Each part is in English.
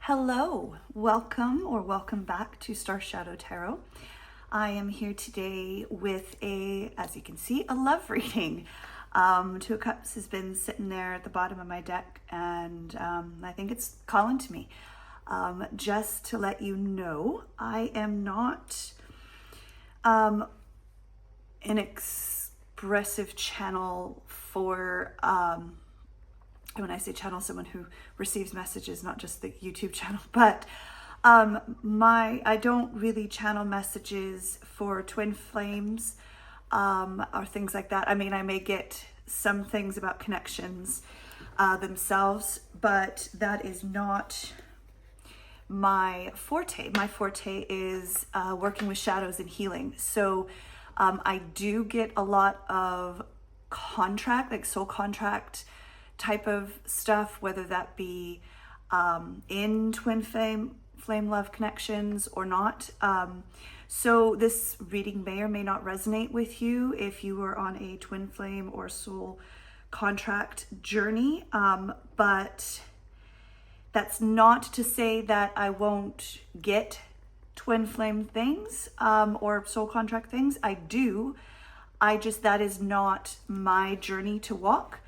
Hello, welcome back to Starshadow Tarot. I am here today with as you can see, a love reading. Two of Cups has been sitting there at the bottom of my deck, and I think it's calling to me. Just to let you know, I am not an expressive channel for when I say channel, someone who receives messages, not just the YouTube channel, but I don't really channel messages for twin flames or things like that. I mean, I may get some things about connections themselves, but that is not my forte. My forte is working with shadows and healing. So I do get a lot of contract, like soul contract type of stuff, whether that be in twin flame love connections or not. So this reading may or may not resonate with you if you are on a twin flame or soul contract journey, but that's not to say that I won't get twin flame things or soul contract things. I do. That is not my journey to walk.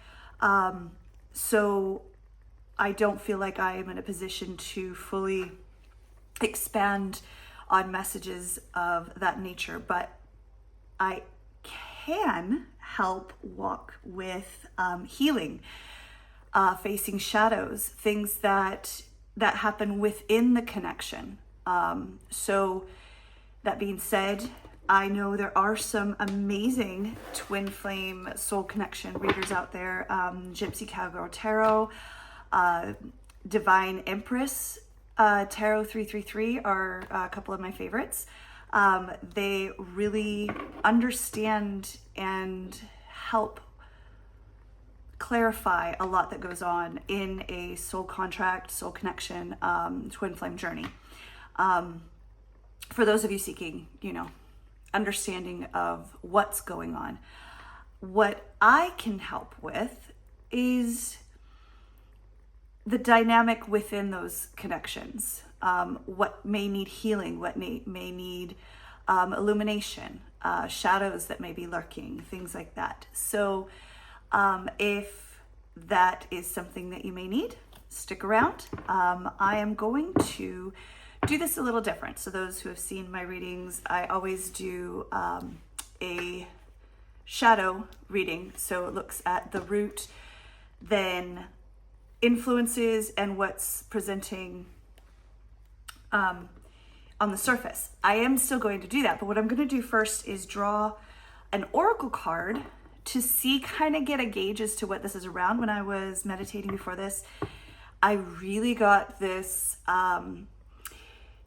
So I don't feel like I am in a position to fully expand on messages of that nature, but I can help walk with healing, facing shadows, things that happen within the connection. So that being said, I know there are some amazing twin flame soul connection readers out there. Gypsy Cowgirl Tarot, Divine Empress Tarot 333 are a couple of my favorites. They really understand and help clarify a lot that goes on in a soul contract, soul connection, twin flame journey. For those of you seeking, understanding of what's going on. What I can help with is the dynamic within those connections. What may need healing, what may need illumination, shadows that may be lurking, things like that. So if that is something that you may need, stick around. I am going to do this a little different. So those who have seen my readings, I always do a shadow reading. So it looks at the root, then influences and what's presenting on the surface. I am still going to do that, but what I'm going to do first is draw an oracle card to see, kind of get a gauge as to what this is around. When I was meditating before this, I really got this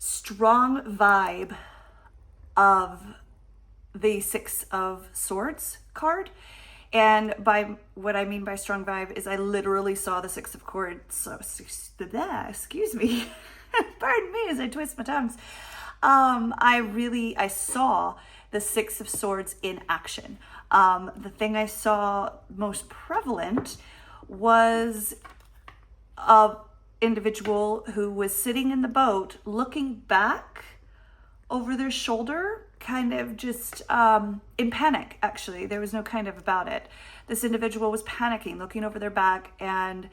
strong vibe of the Six of Swords card. And by what I mean by strong vibe is I literally saw the Six of Swords. So, excuse me. Pardon me as I twist my tongues. I saw the Six of Swords in action. The thing I saw most prevalent was a individual who was sitting in the boat looking back over their shoulder, kind of just in panic. Actually, there was no kind of about it. This individual was panicking, looking over their back and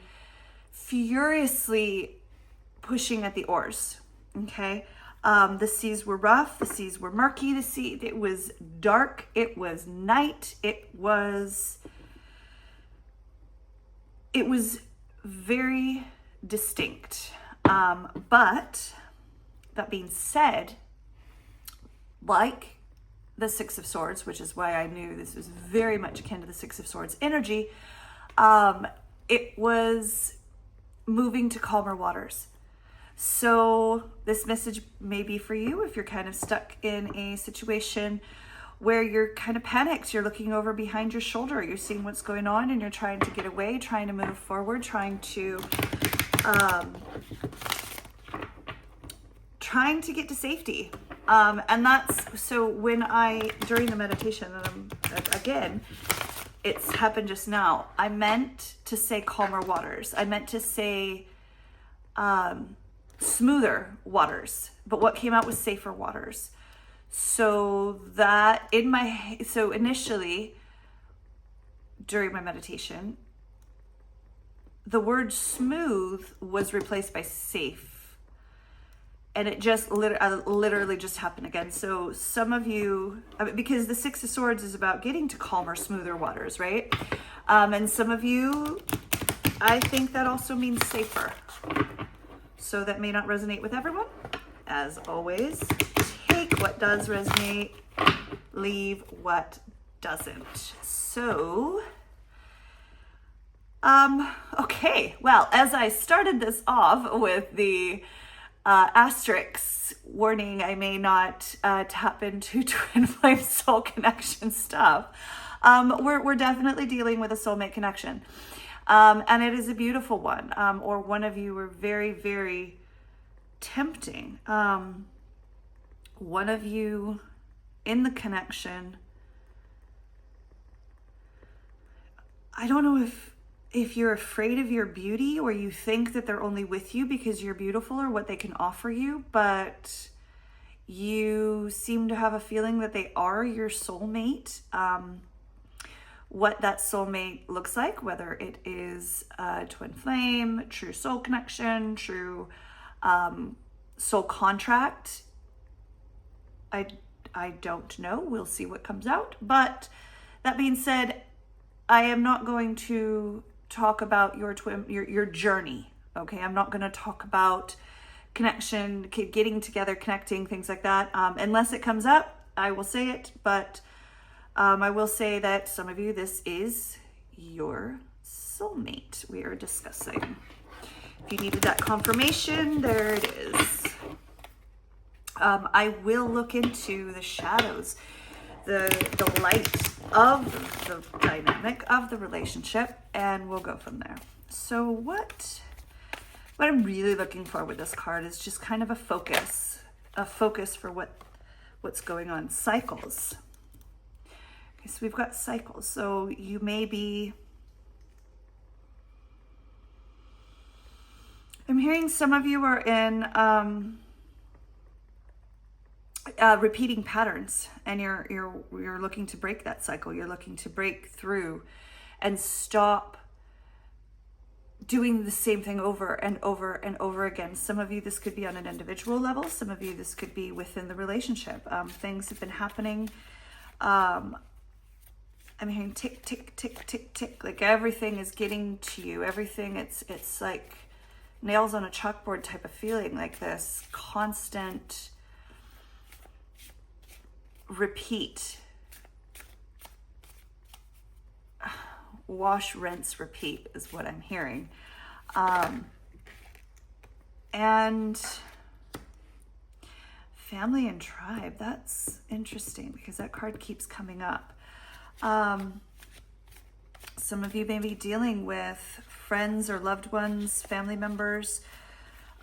furiously pushing at the oars. Okay, the seas were rough, the seas were murky, it was dark, it was night, it was very distinct. But that being said, like the Six of Swords, which is why I knew this was very much akin to the Six of Swords energy, it was moving to calmer waters. So this message may be for you if you're kind of stuck in a situation where you're kind of panicked, you're looking over behind your shoulder, you're seeing what's going on and you're trying to get away, trying to move forward, trying to get to safety. And that's, so when during the meditation, again, it's happened just now, I meant to say calmer waters. I meant to say smoother waters, but what came out was safer waters. So that so initially during my meditation, the word smooth was replaced by safe. And it just literally just happened again. So some of you, because the Six of Swords is about getting to calmer, smoother waters, right? And some of you, I think that also means safer. So that may not resonate with everyone. As always, take what does resonate, leave what doesn't. So, okay. Well, as I started this off with the asterisk warning, I may not tap into twin flame soul connection stuff. We're definitely dealing with a soulmate connection. And it is a beautiful one. Or one of you were very, very tempting. One of you in the connection, I don't know if you're afraid of your beauty, or you think that they're only with you because you're beautiful or what they can offer you, but you seem to have a feeling that they are your soulmate. What that soulmate looks like, whether it is a twin flame, true soul connection, true soul contract, I don't know. We'll see what comes out. But that being said, I am not going to talk about your journey. Okay, I'm not going to talk about connection, getting together, connecting, things like that. Unless it comes up, I will say it. But I will say that some of you, this is your soulmate we are discussing. If you needed that confirmation, there it is. I will look into the shadows, the light of the dynamic of the relationship, and we'll go from there. So what I'm really looking for with this card is just kind of a focus for what's going on. Cycles. Okay, so we've got cycles. So you may be, I'm hearing some of you are in repeating patterns, and you're looking to break that cycle. You're looking to break through and stop doing the same thing over and over and over again. Some of you, this could be on an individual level. Some of you, this could be within the relationship. Things have been happening. I'm hearing tick, tick, tick, tick, tick. Like everything is getting to you. Everything, it's like nails on a chalkboard type of feeling, like this constant repeat. Wash, rinse, repeat is what I'm hearing. And family and tribe, that's interesting because that card keeps coming up. Some of you may be dealing with friends or loved ones, family members.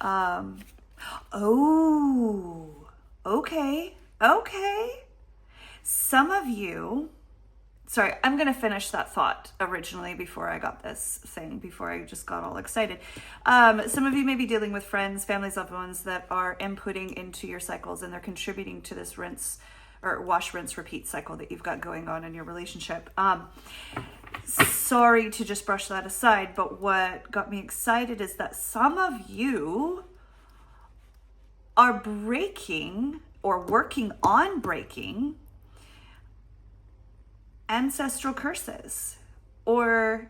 Oh, okay. Some of you, sorry, I'm going to finish that thought originally before I got this thing, before I just got all excited. Some of you may be dealing with friends, families, loved ones that are inputting into your cycles, and they're contributing to this rinse or wash, rinse, repeat cycle that you've got going on in your relationship. Sorry to just brush that aside, but what got me excited is that some of you are breaking or working on breaking ancestral curses or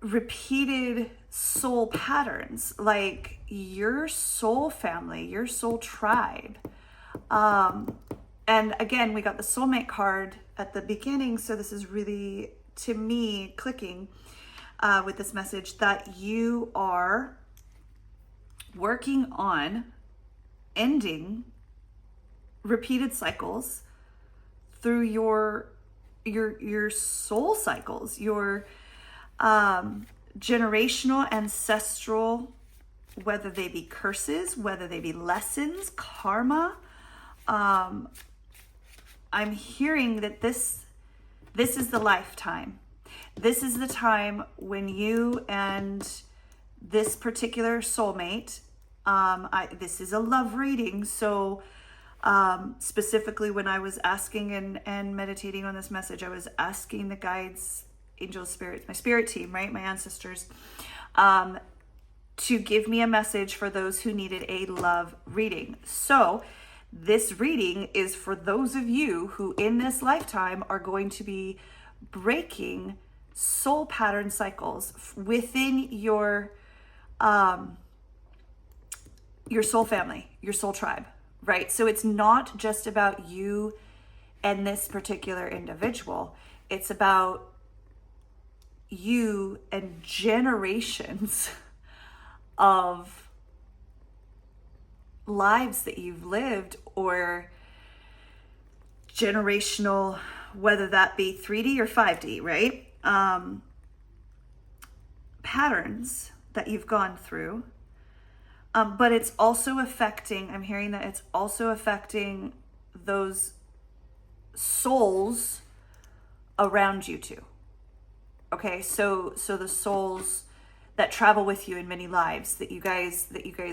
repeated soul patterns, like your soul family, your soul tribe. And again, we got the soulmate card at the beginning, so this is really, to me, clicking with this message that you are working on ending repeated cycles through your soul cycles, your generational, ancestral, whether they be curses, whether they be lessons, karma. I'm hearing that this is the lifetime. This is the time when you and this particular soulmate, this is a love reading, so specifically when I was asking and meditating on this message, I was asking the guides, angels, spirits, my spirit team, right, my ancestors, to give me a message for those who needed a love reading. So this reading is for those of you who in this lifetime are going to be breaking soul pattern cycles within your soul family, your soul tribe, right? So it's not just about you and this particular individual. It's about you and generations of lives that you've lived, or generational, whether that be 3D or 5D, right? Patterns that you've gone through. But it's also affecting, I'm hearing that it's also affecting those souls around you too. Okay, so the souls that travel with you in many lives that you guys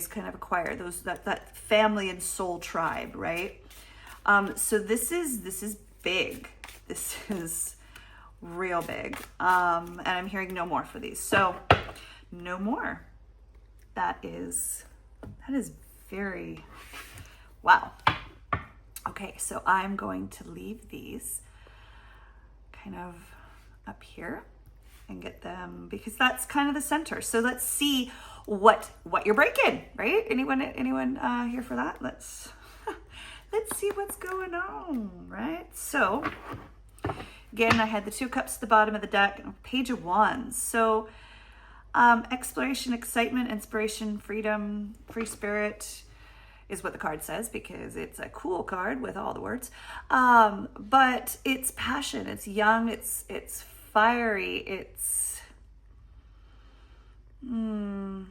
kind of acquire, those that family and soul tribe, right? So this is big. This is real big. And I'm hearing no more for these. So no more. That is very, wow. Okay, so I'm going to leave these kind of up here and get them, because that's kind of the center. So let's see what you're breaking, right? Anyone here for that? Let's see what's going on, right? So again, I had the 2 cups at the bottom of the deck, Page of Wands. So exploration, excitement, inspiration, freedom, free spirit is what the card says, because it's a cool card with all the words. But it's passion, it's young, it's fiery, it's I'm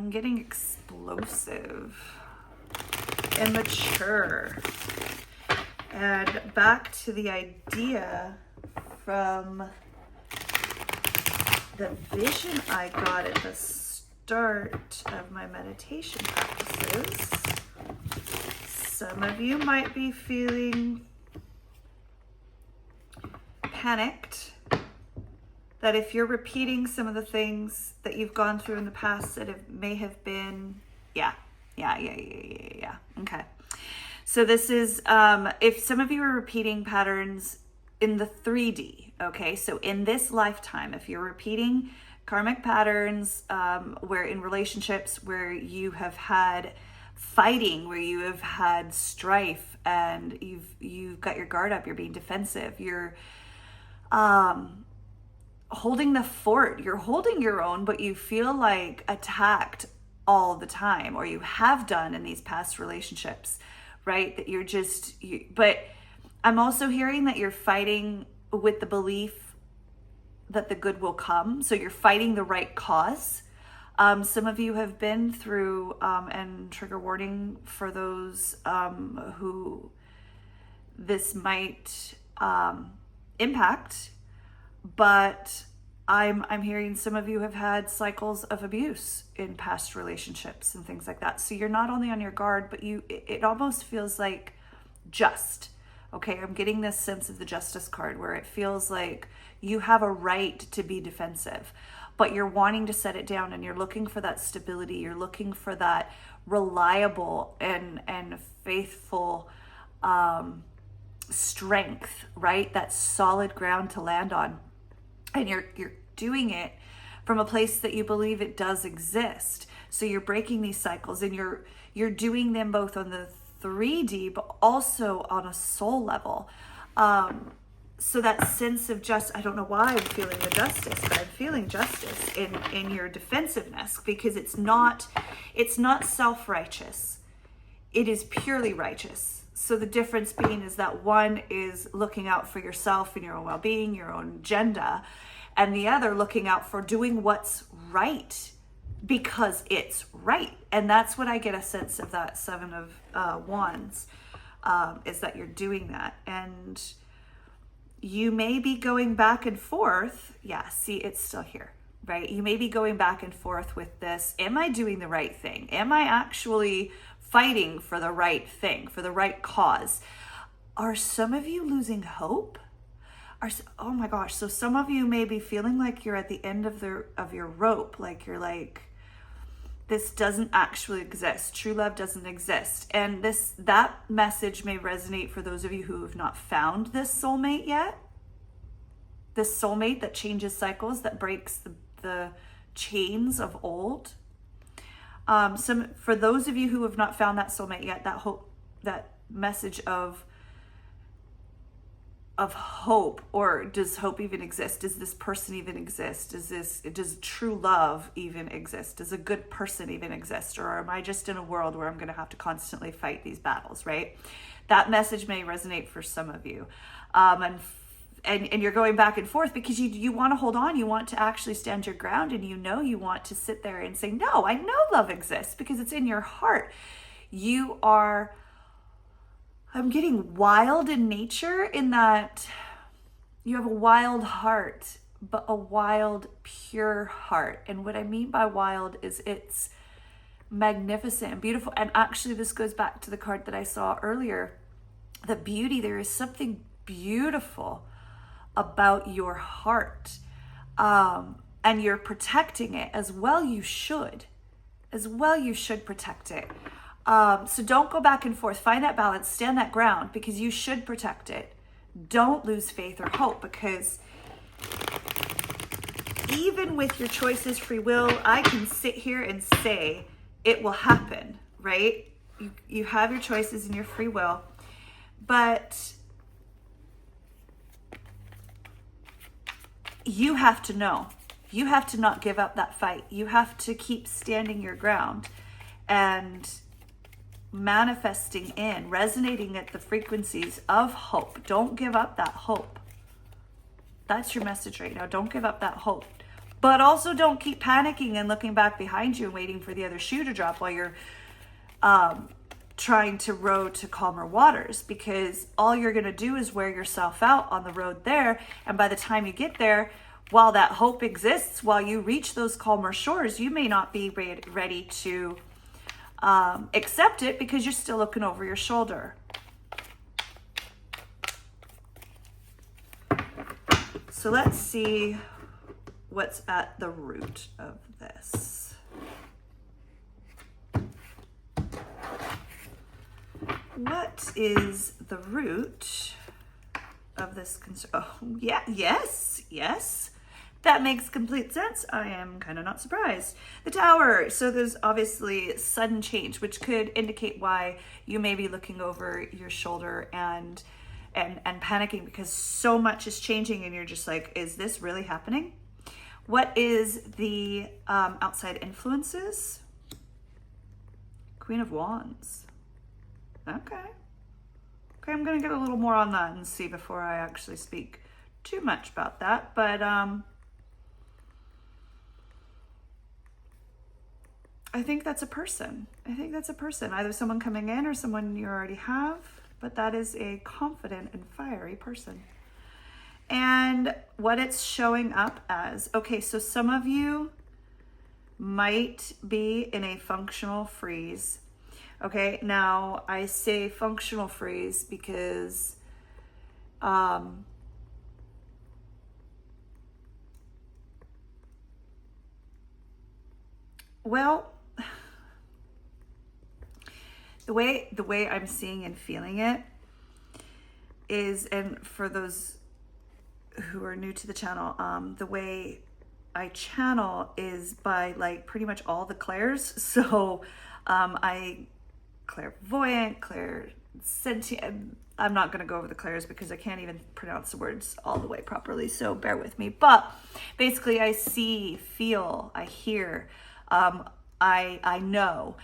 getting explosive, immature. And back to the idea from the vision I got at the start of my meditation practices. Some of you might be feeling panicked that if you're repeating some of the things that you've gone through in the past that may have been, yeah. Okay. So this is, if some of you are repeating patterns in the 3D, okay, so in this lifetime, if you're repeating karmic patterns, where in relationships where you have had fighting, where you have had strife, and you've got your guard up, you're being defensive, you're holding the fort, you're holding your own, but you feel like attacked all the time, or you have done in these past relationships, right? That you're but I'm also hearing that you're fighting with the belief that the good will come. So you're fighting the right cause. Some of you have been through, and trigger warning for those who this might impact, but I'm hearing some of you have had cycles of abuse in past relationships and things like that. So you're not only on your guard, but it almost feels like just. Okay, I'm getting this sense of the Justice card where it feels like you have a right to be defensive, but you're wanting to set it down, and you're looking for that stability. You're looking for that reliable and faithful strength, right? That solid ground to land on. And you're doing it from a place that you believe it does exist. So you're breaking these cycles, and you're doing them both on the 3D, but also on a soul level. So that sense of I don't know why I'm feeling the justice, but I'm feeling justice in your defensiveness, because it's not self-righteous. It is purely righteous. So the difference being is that one is looking out for yourself and your own well-being, your own agenda, and the other looking out for doing what's right because it's right. And that's what I get a sense of that 7 of Wands, is that you're doing that. And you may be going back and forth. Yeah, see, it's still here, right? You may be going back and forth with this. Am I doing the right thing? Am I actually fighting for the right thing, for the right cause? Are some of you losing hope? Oh my gosh, so some of you may be feeling like you're at the end of your rope, like you're like, this doesn't actually exist. True love doesn't exist. And that message may resonate for those of you who have not found this soulmate yet. This soulmate that changes cycles, that breaks the chains of old. For those of you who have not found that soulmate yet, that message of hope, or does hope even exist? Does this person even exist? Does true love even exist? Does a good person even exist? Or am I just in a world where I'm going to have to constantly fight these battles, right? That message may resonate for some of you. And you're going back and forth because you want to hold on. You want to actually stand your ground, and you want to sit there and say, no, I know love exists, because it's in your heart. I'm getting wild in nature, in that you have a wild heart, but a wild, pure heart. And what I mean by wild is it's magnificent and beautiful. And actually, this goes back to the card that I saw earlier. The beauty, there is something beautiful about your heart. And you're protecting it as well. You should protect it. So don't go back and forth. Find that balance, stand that ground, because you should protect it. Don't lose faith or hope, because even with your choices, free will, I can sit here and say it will happen, right? You have your choices and your free will, but you have to know. You have to not give up that fight. You have to keep standing your ground and manifesting in, resonating at the frequencies of hope. Don't give up that hope. That's your message right now. Don't give up that hope. But also don't keep panicking and looking back behind you and waiting for the other shoe to drop while you're trying to row to calmer waters, because all you're going to do is wear yourself out on the road there. And by the time you get there, while that hope exists, while you reach those calmer shores, you may not be ready to accept it, because you're still looking over your shoulder. So let's see what's at the root of this. What is the root of this concern? Oh, yeah, yes. That makes complete sense. I am kind of not surprised. The Tower. So there's obviously sudden change, which could indicate why you may be looking over your shoulder and panicking, because so much is changing and you're just like, is this really happening? What is the outside influences? Queen of Wands. Okay, I'm going to get a little more on that and see before I actually speak too much about that. But I think that's a person. Either someone coming in or someone you already have, but that is a confident and fiery person. And what it's showing up as, okay, so some of you might be in a functional freeze. Okay, now I say functional freeze because well, the way I'm seeing and feeling it is, and for those who are new to the channel, the way I channel is by like pretty much all the clairs. So I clairvoyant, clairsentient. I'm not going to go over the clairs because I can't even pronounce the words all the way properly, so bear with me. But basically, I see, feel, I hear, I know,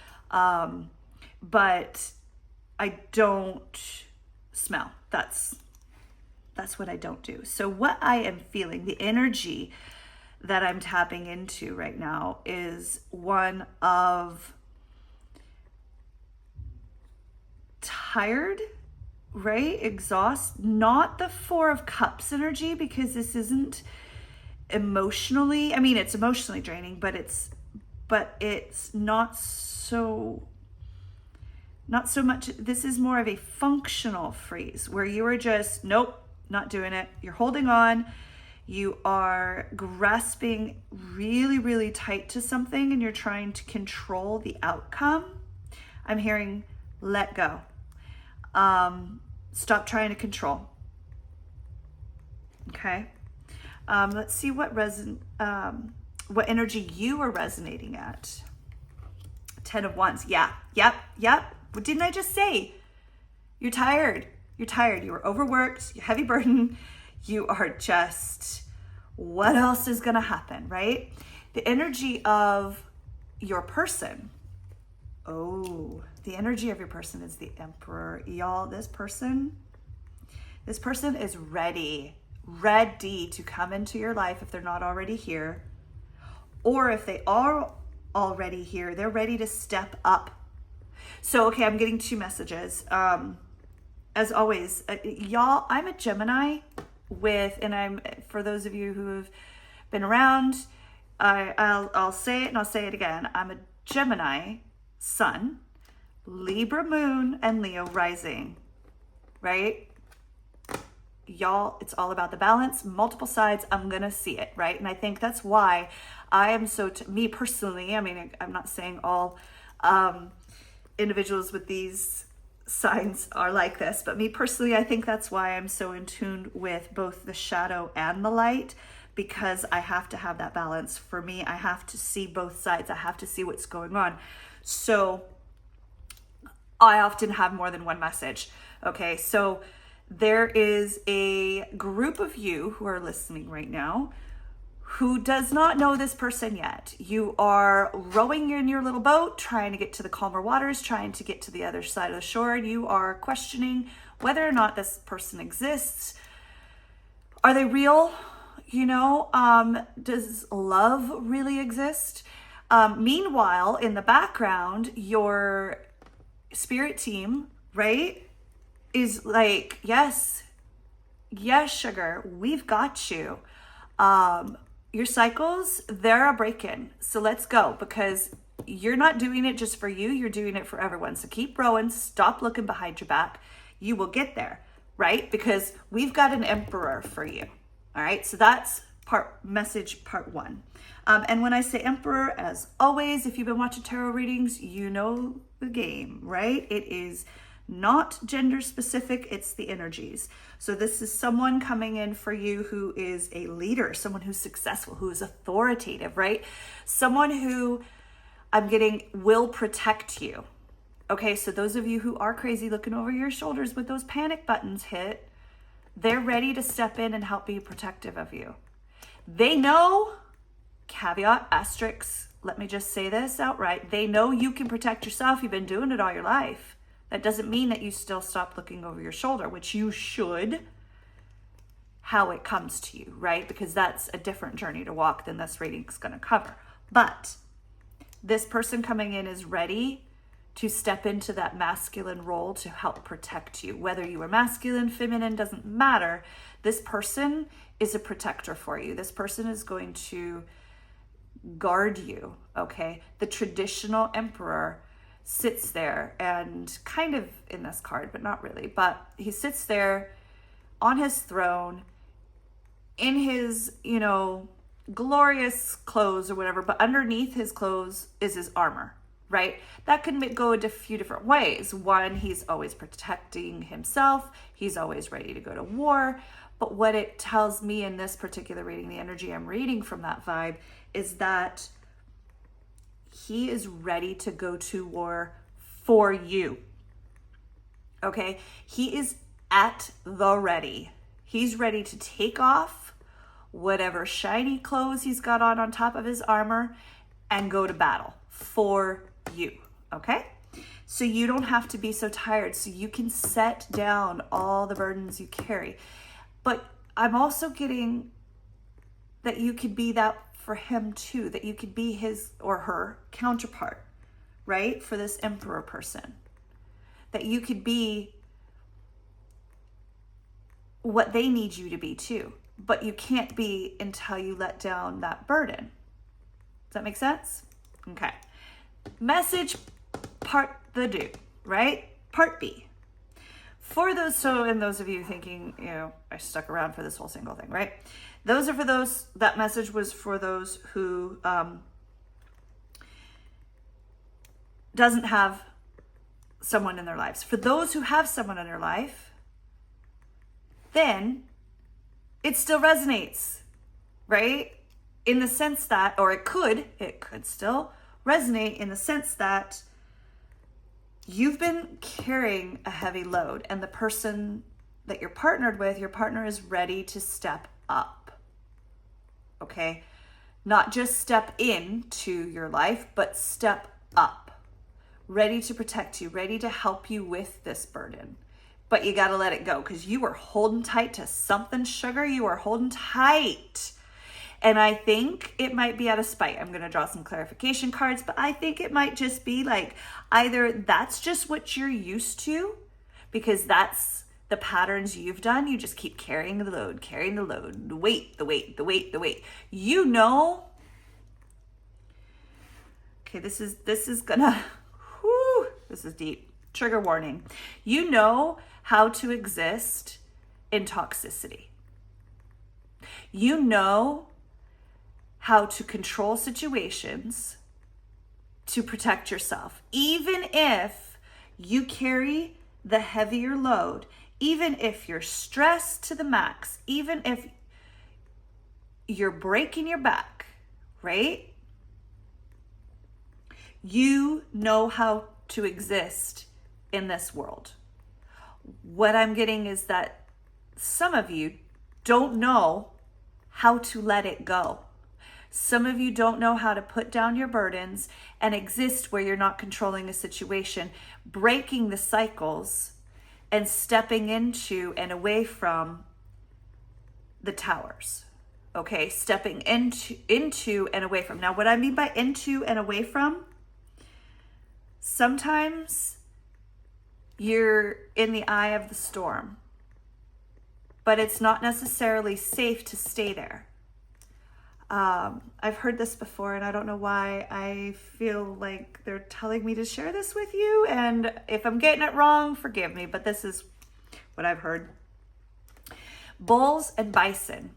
but I don't smell. That's what I don't do. So what I am feeling, the energy that I'm tapping into right now is one of tired, right? Exhaust, not the Four of Cups energy, because this isn't, emotionally, I mean, it's emotionally draining, but it's not so much. This is more of a functional freeze where you are just, nope, not doing it. You're holding on. You are grasping really, really tight to something and you're trying to control the outcome. I'm hearing let go. Stop trying to control. Okay. Let's see what energy you are resonating at. 10 of Wands. Yeah. Yep. What didn't I just say? You're tired. You were overworked. You're heavy burden. You are just, what else is going to happen, right? The energy of your person. Oh, the energy of your person is the Emperor. Y'all, this person is ready to come into your life if they're not already here. Or if they are already here, they're ready to step up. So, okay, I'm getting 2 messages. As always, y'all, I'm a Gemini for those of you who have been around, I'll say it and I'll say it again. I'm a Gemini sun, Libra moon, and Leo rising, right? Y'all, it's all about the balance, multiple sides. I'm going to see it, right? And I think that's why I am me personally, I mean, I'm not saying all individuals with these signs are like this, but me personally, I think that's why I'm so in tune with both the shadow and the light, because I have to have that balance. For me, I have to see both sides. I have to see what's going on. So I often have more than one message. Okay, so there is a group of you who are listening right now who does not know this person yet. You are rowing in your little boat, trying to get to the calmer waters, trying to get to the other side of the shore. You are questioning whether or not this person exists. Are they real? Does love really exist? Meanwhile, in the background, your spirit team, right, is like, yes, sugar, we've got you. Your cycles, they're a break-in. So let's go, because you're not doing it just for you. You're doing it for everyone. So keep rowing. Stop looking behind your back. You will get there, right? Because we've got an emperor for you. All right. So that's message part 1. And when I say emperor, as always, if you've been watching tarot readings, you know the game, right? It is not gender specific, it's the energies. So this is someone coming in for you who is a leader, someone who's successful, who is authoritative, right? Someone who I'm getting will protect you. Okay, so those of you who are crazy looking over your shoulders with those panic buttons hit, they're ready to step in and help be protective of you. They know, caveat, asterisk, let me just say this outright, they know you can protect yourself. You've been doing it all your life. That doesn't mean that you still stop looking over your shoulder, which you should, how it comes to you, right? Because that's a different journey to walk than this reading is going to cover. But this person coming in is ready to step into that masculine role to help protect you. Whether you are masculine, feminine, doesn't matter. This person is a protector for you. This person is going to guard you, okay? The traditional emperor sits there and kind of in this card, but not really, but he sits there on his throne in his, glorious clothes or whatever, but underneath his clothes is his armor, right? That can go a few different ways. One, he's always protecting himself. He's always ready to go to war. But what it tells me in this particular reading, the energy I'm reading from that vibe, is that he is ready to go to war for you. Okay? He is at the ready. He's ready to take off whatever shiny clothes he's got on top of his armor and go to battle for you. Okay? So you don't have to be so tired. So you can set down all the burdens you carry. But I'm also getting that you could be that for him too, that you could be his or her counterpart, right? For this emperor person, that you could be what they need you to be too. but you can't be until you let down that burden. Does that make sense? Okay. Message part the do, right? Part B. For those, and those of you thinking, I stuck around for this whole single thing, right? Those are for those, that message was for those who doesn't have someone in their lives. For those who have someone in their life, then it still resonates, right? In the sense that, or it could still resonate in the sense that you've been carrying a heavy load, and the person that you're partnered with, your partner is ready to step up, okay? Not just step into your life, but step up, ready to protect you, ready to help you with this burden. But you got to let it go because you were holding tight to something, sugar. You are holding tight. And I think it might be out of spite. I'm going to draw some clarification cards, but I think it might just be like either that's just what you're used to because that's the patterns you've done. You just keep carrying the load, the weight. You know, okay, this is gonna, this is deep. Trigger warning. You know how to exist in toxicity. You know how to control situations to protect yourself. Even if you carry the heavier load, even if you're stressed to the max, even if you're breaking your back, right? You know how to exist in this world. What I'm getting is that some of you don't know how to let it go. Some of you don't know how to put down your burdens and exist where you're not controlling a situation, breaking the cycles and stepping into and away from the towers. Okay, stepping into and away from. Now, what I mean by into and away from, sometimes you're in the eye of the storm, but it's not necessarily safe to stay there. I've heard this before, and I don't know why I feel like they're telling me to share this with you. And if I'm getting it wrong, forgive me, but this is what I've heard. Bulls and bison,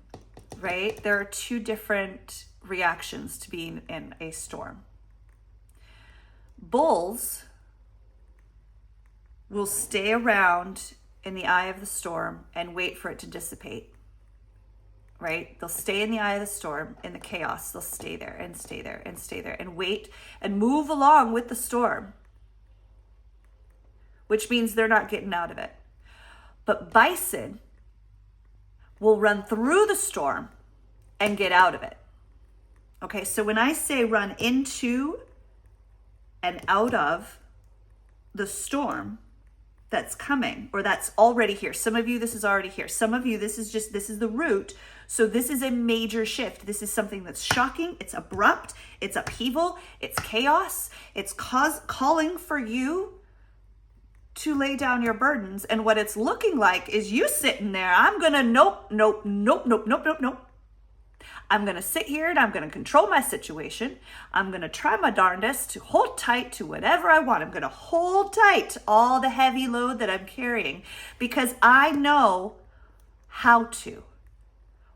right? There are two different reactions to being in a storm. Bulls will stay around in the eye of the storm and wait for it to dissipate. Right? They'll stay in the eye of the storm, in the chaos. They'll stay there and stay there and stay there and wait and move along with the storm, which means they're not getting out of it. But bison will run through the storm and get out of it. Okay, so when I say run into and out of the storm that's coming or that's already here. Some of you, this is already here. Some of you, this is the root. So this is a major shift. This is something that's shocking. It's abrupt. It's upheaval. It's chaos. It's calling for you to lay down your burdens. And what it's looking like is you sitting there. I'm going to nope. I'm going to sit here and I'm going to control my situation. I'm going to try my darndest to hold tight to whatever I want. I'm going to hold tight to all the heavy load that I'm carrying because I know how to.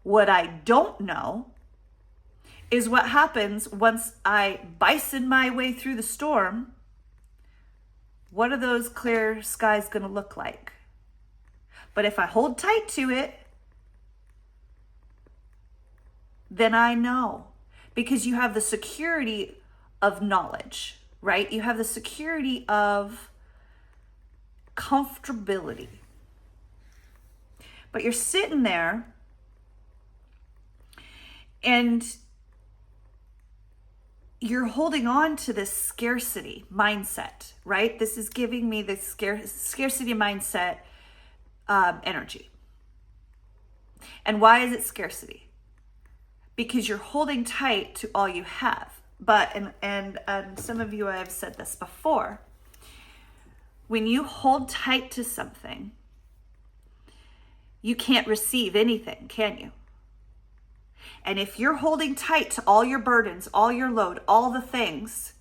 What I don't know is what happens once I bison my way through the storm. What are those clear skies going to look like? But if I hold tight to it, then I know, because you have the security of knowledge, right? You have the security of comfortability. But you're sitting there and you're holding on to this scarcity mindset, right? This is giving me the scarcity mindset energy. And why is it scarcity? Because you're holding tight to all you have. But, and some of you have said this before, when you hold tight to something, you can't receive anything, can you? And if you're holding tight to all your burdens, all your load, all the things,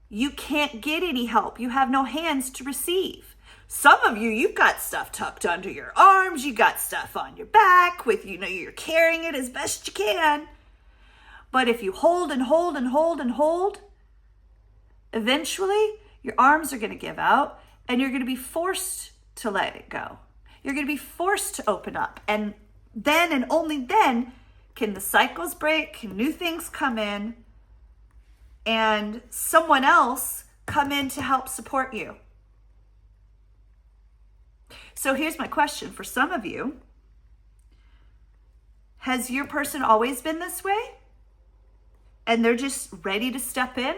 you can't get any help. You have no hands to receive. Some of you, you've got stuff tucked under your arms. You got stuff on your back with, you're carrying it as best you can. But if you hold and hold and hold and hold, eventually your arms are going to give out and you're going to be forced to let it go. You're going to be forced to open up. And then and only then can the cycles break, can new things come in, and someone else come in to help support you. So here's my question for some of you. Has your person always been this way? And they're just ready to step in,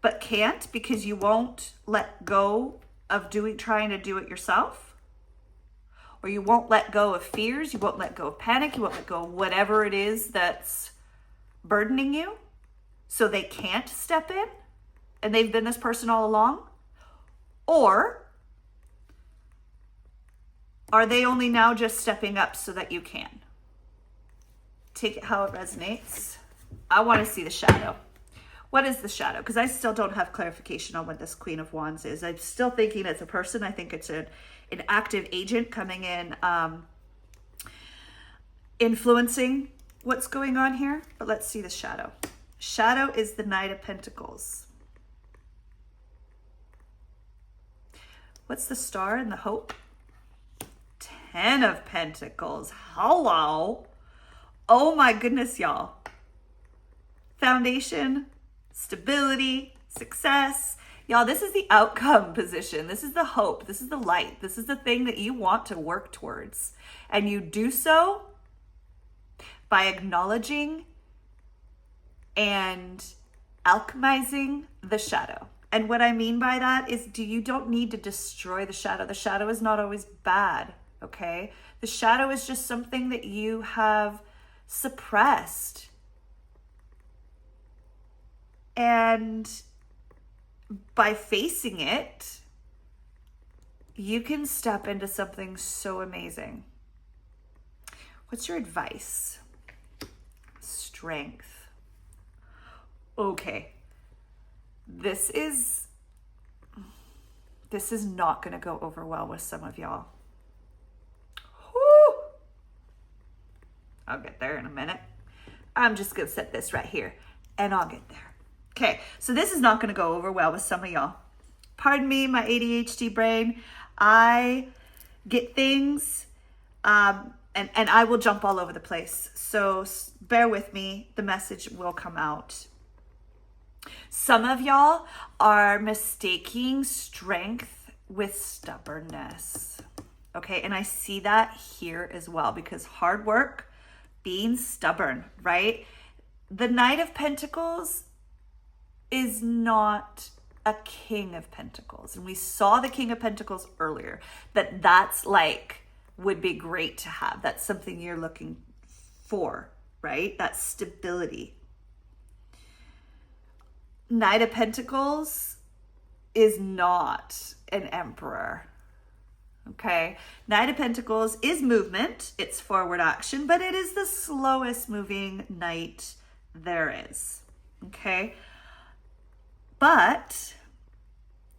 but can't because you won't let go of trying to do it yourself? Or you won't let go of fears, you won't let go of panic, you won't let go of whatever it is that's burdening you, so they can't step in, and they've been this person all along? Or are they only now just stepping up so that you can? Take it how it resonates. I want to see the shadow. What is the shadow? Because I still don't have clarification on what this Queen of Wands is. I'm still thinking it's a person. I think it's an active agent coming in, influencing what's going on here. But let's see the shadow. Shadow is the Knight of Pentacles. What's the star and the hope? 10 of Pentacles. Hello. Oh my goodness, y'all. Foundation, stability, success. Y'all, this is the outcome position. This is the hope. This is the light. This is the thing that you want to work towards. And you do so by acknowledging and alchemizing the shadow. And what I mean by that is you don't need to destroy the shadow. The shadow is not always bad, okay? The shadow is just something that you have suppressed. And by facing it, you can step into something so amazing. What's your advice? Strength. Okay. This is not going to go over well with some of y'all. Whew. I'll get there in a minute. I'm just going to set this right here and I'll get there. Okay, so this is not going to go over well with some of y'all. Pardon me, my ADHD brain. I get things and I will jump all over the place. So bear with me. The message will come out. Some of y'all are mistaking strength with stubbornness. Okay, and I see that here as well because hard work, being stubborn, right? The Knight of Pentacles is not a King of Pentacles. And we saw the King of Pentacles earlier, that's like, would be great to have. That's something you're looking for, right? That stability. Knight of Pentacles is not an Emperor, okay? Knight of Pentacles is movement, it's forward action, but it is the slowest moving knight there is, okay? But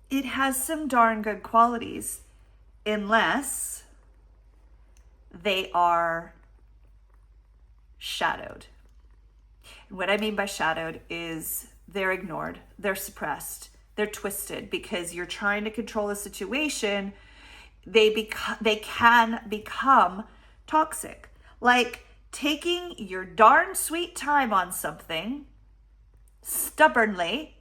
it has some darn good qualities unless they are shadowed. And what I mean by shadowed is they're ignored, they're suppressed, they're twisted because you're trying to control a situation. They can become toxic. Like taking your darn sweet time on something stubbornly,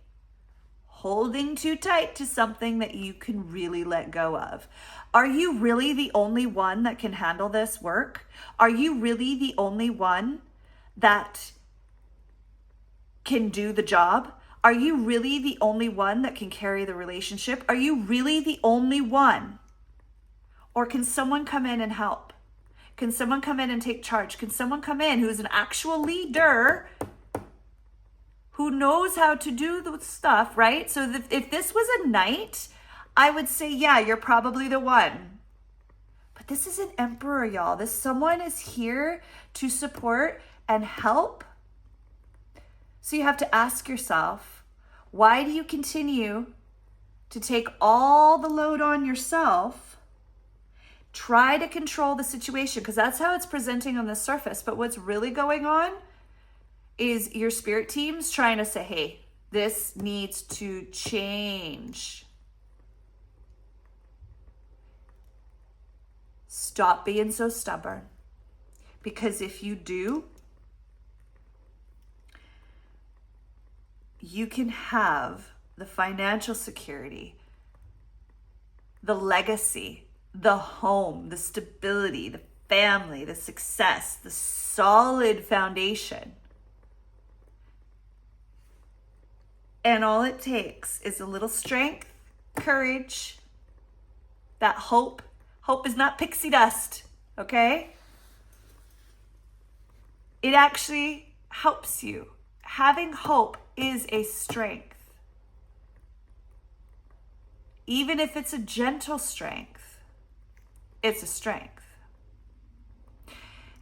holding too tight to something that you can really let go of. Are you really the only one that can handle this work? Are you really the only one that can do the job? Are you really the only one that can carry the relationship? Are you really the only one? Or can someone come in and help? Can someone come in and take charge? Can someone come in who's an actual leader who knows how to do the stuff, right? So if this was a knight, I would say, yeah, you're probably the one. But this is an emperor, y'all. This someone is here to support and help. So you have to ask yourself, why do you continue to take all the load on yourself? Try to control the situation, because that's how it's presenting on the surface. But what's really going on is your spirit team's trying to say, hey, this needs to change. Stop being so stubborn. Because if you do, you can have the financial security, the legacy, the home, the stability, the family, the success, the solid foundation. And all it takes is a little strength, courage, that hope. Hope is not pixie dust, okay? It actually helps you. Having hope is a strength. Even if it's a gentle strength, it's a strength.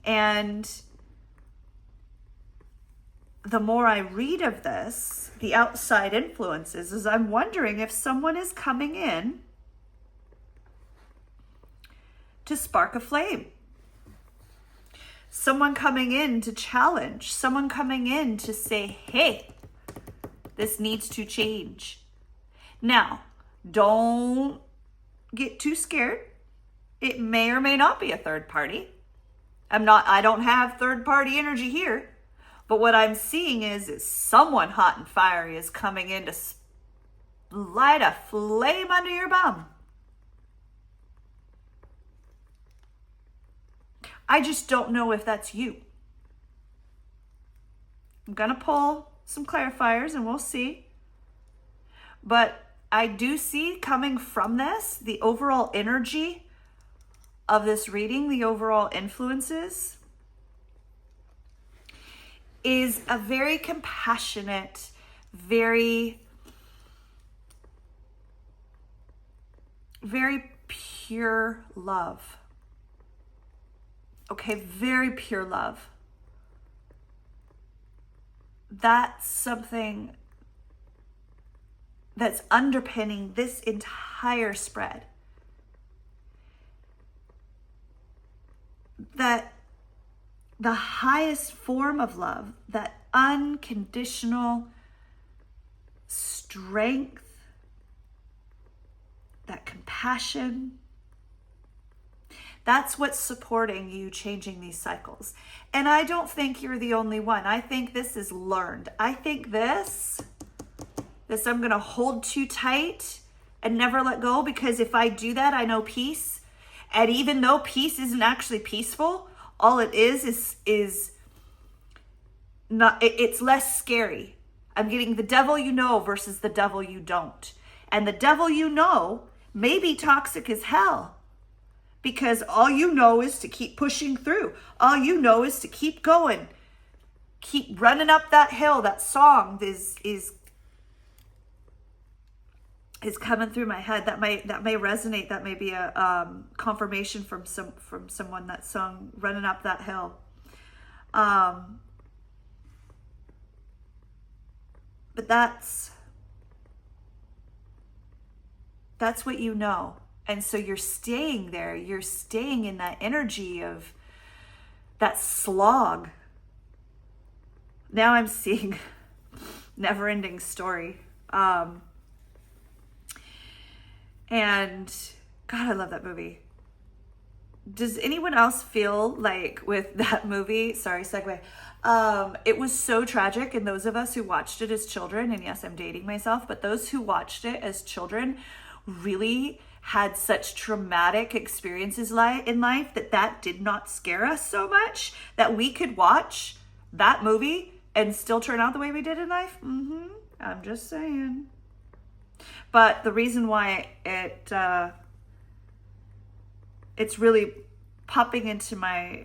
And the more I read of this, the outside influences, is I'm wondering if someone is coming in to spark a flame. Someone coming in to challenge. Someone coming in to say, hey, this needs to change. Now, don't get too scared. It may or may not be a third party. I don't have third party energy here. But what I'm seeing is someone hot and fiery is coming in to light a flame under your bum. I just don't know if that's you. I'm going to pull some clarifiers and we'll see. But I do see coming from this, the overall energy of this reading, the overall influences, is a very compassionate, very pure love. Okay, very pure love. That's something that's underpinning this entire spread. That the highest form of love, that unconditional strength, that compassion, that's what's supporting you changing these cycles. And I don't think you're the only one. I think this is learned. I think this I'm going to hold too tight and never let go, because if I do that, I know peace. And even though peace isn't actually peaceful, all it is not, it's less scary. I'm getting the devil you know versus the devil you don't. And the devil you know may be toxic as hell, because all you know is to keep pushing through. All you know is to keep going. Keep running up that hill. That song is coming through my head. That may resonate. That may be a confirmation from someone, that song, Running Up That Hill. But that's what you know. And so you're staying there. You're staying in that energy of that slog. Now I'm seeing Never-Ending Story. And God, I love that movie. Does anyone else feel like with that movie, sorry, segue, it was so tragic, and those of us who watched it as children, and yes, I'm dating myself, but those who watched it as children really had such traumatic experiences in life that did not scare us so much that we could watch that movie and still turn out the way we did in life. I'm just saying. But the reason why it's really popping into my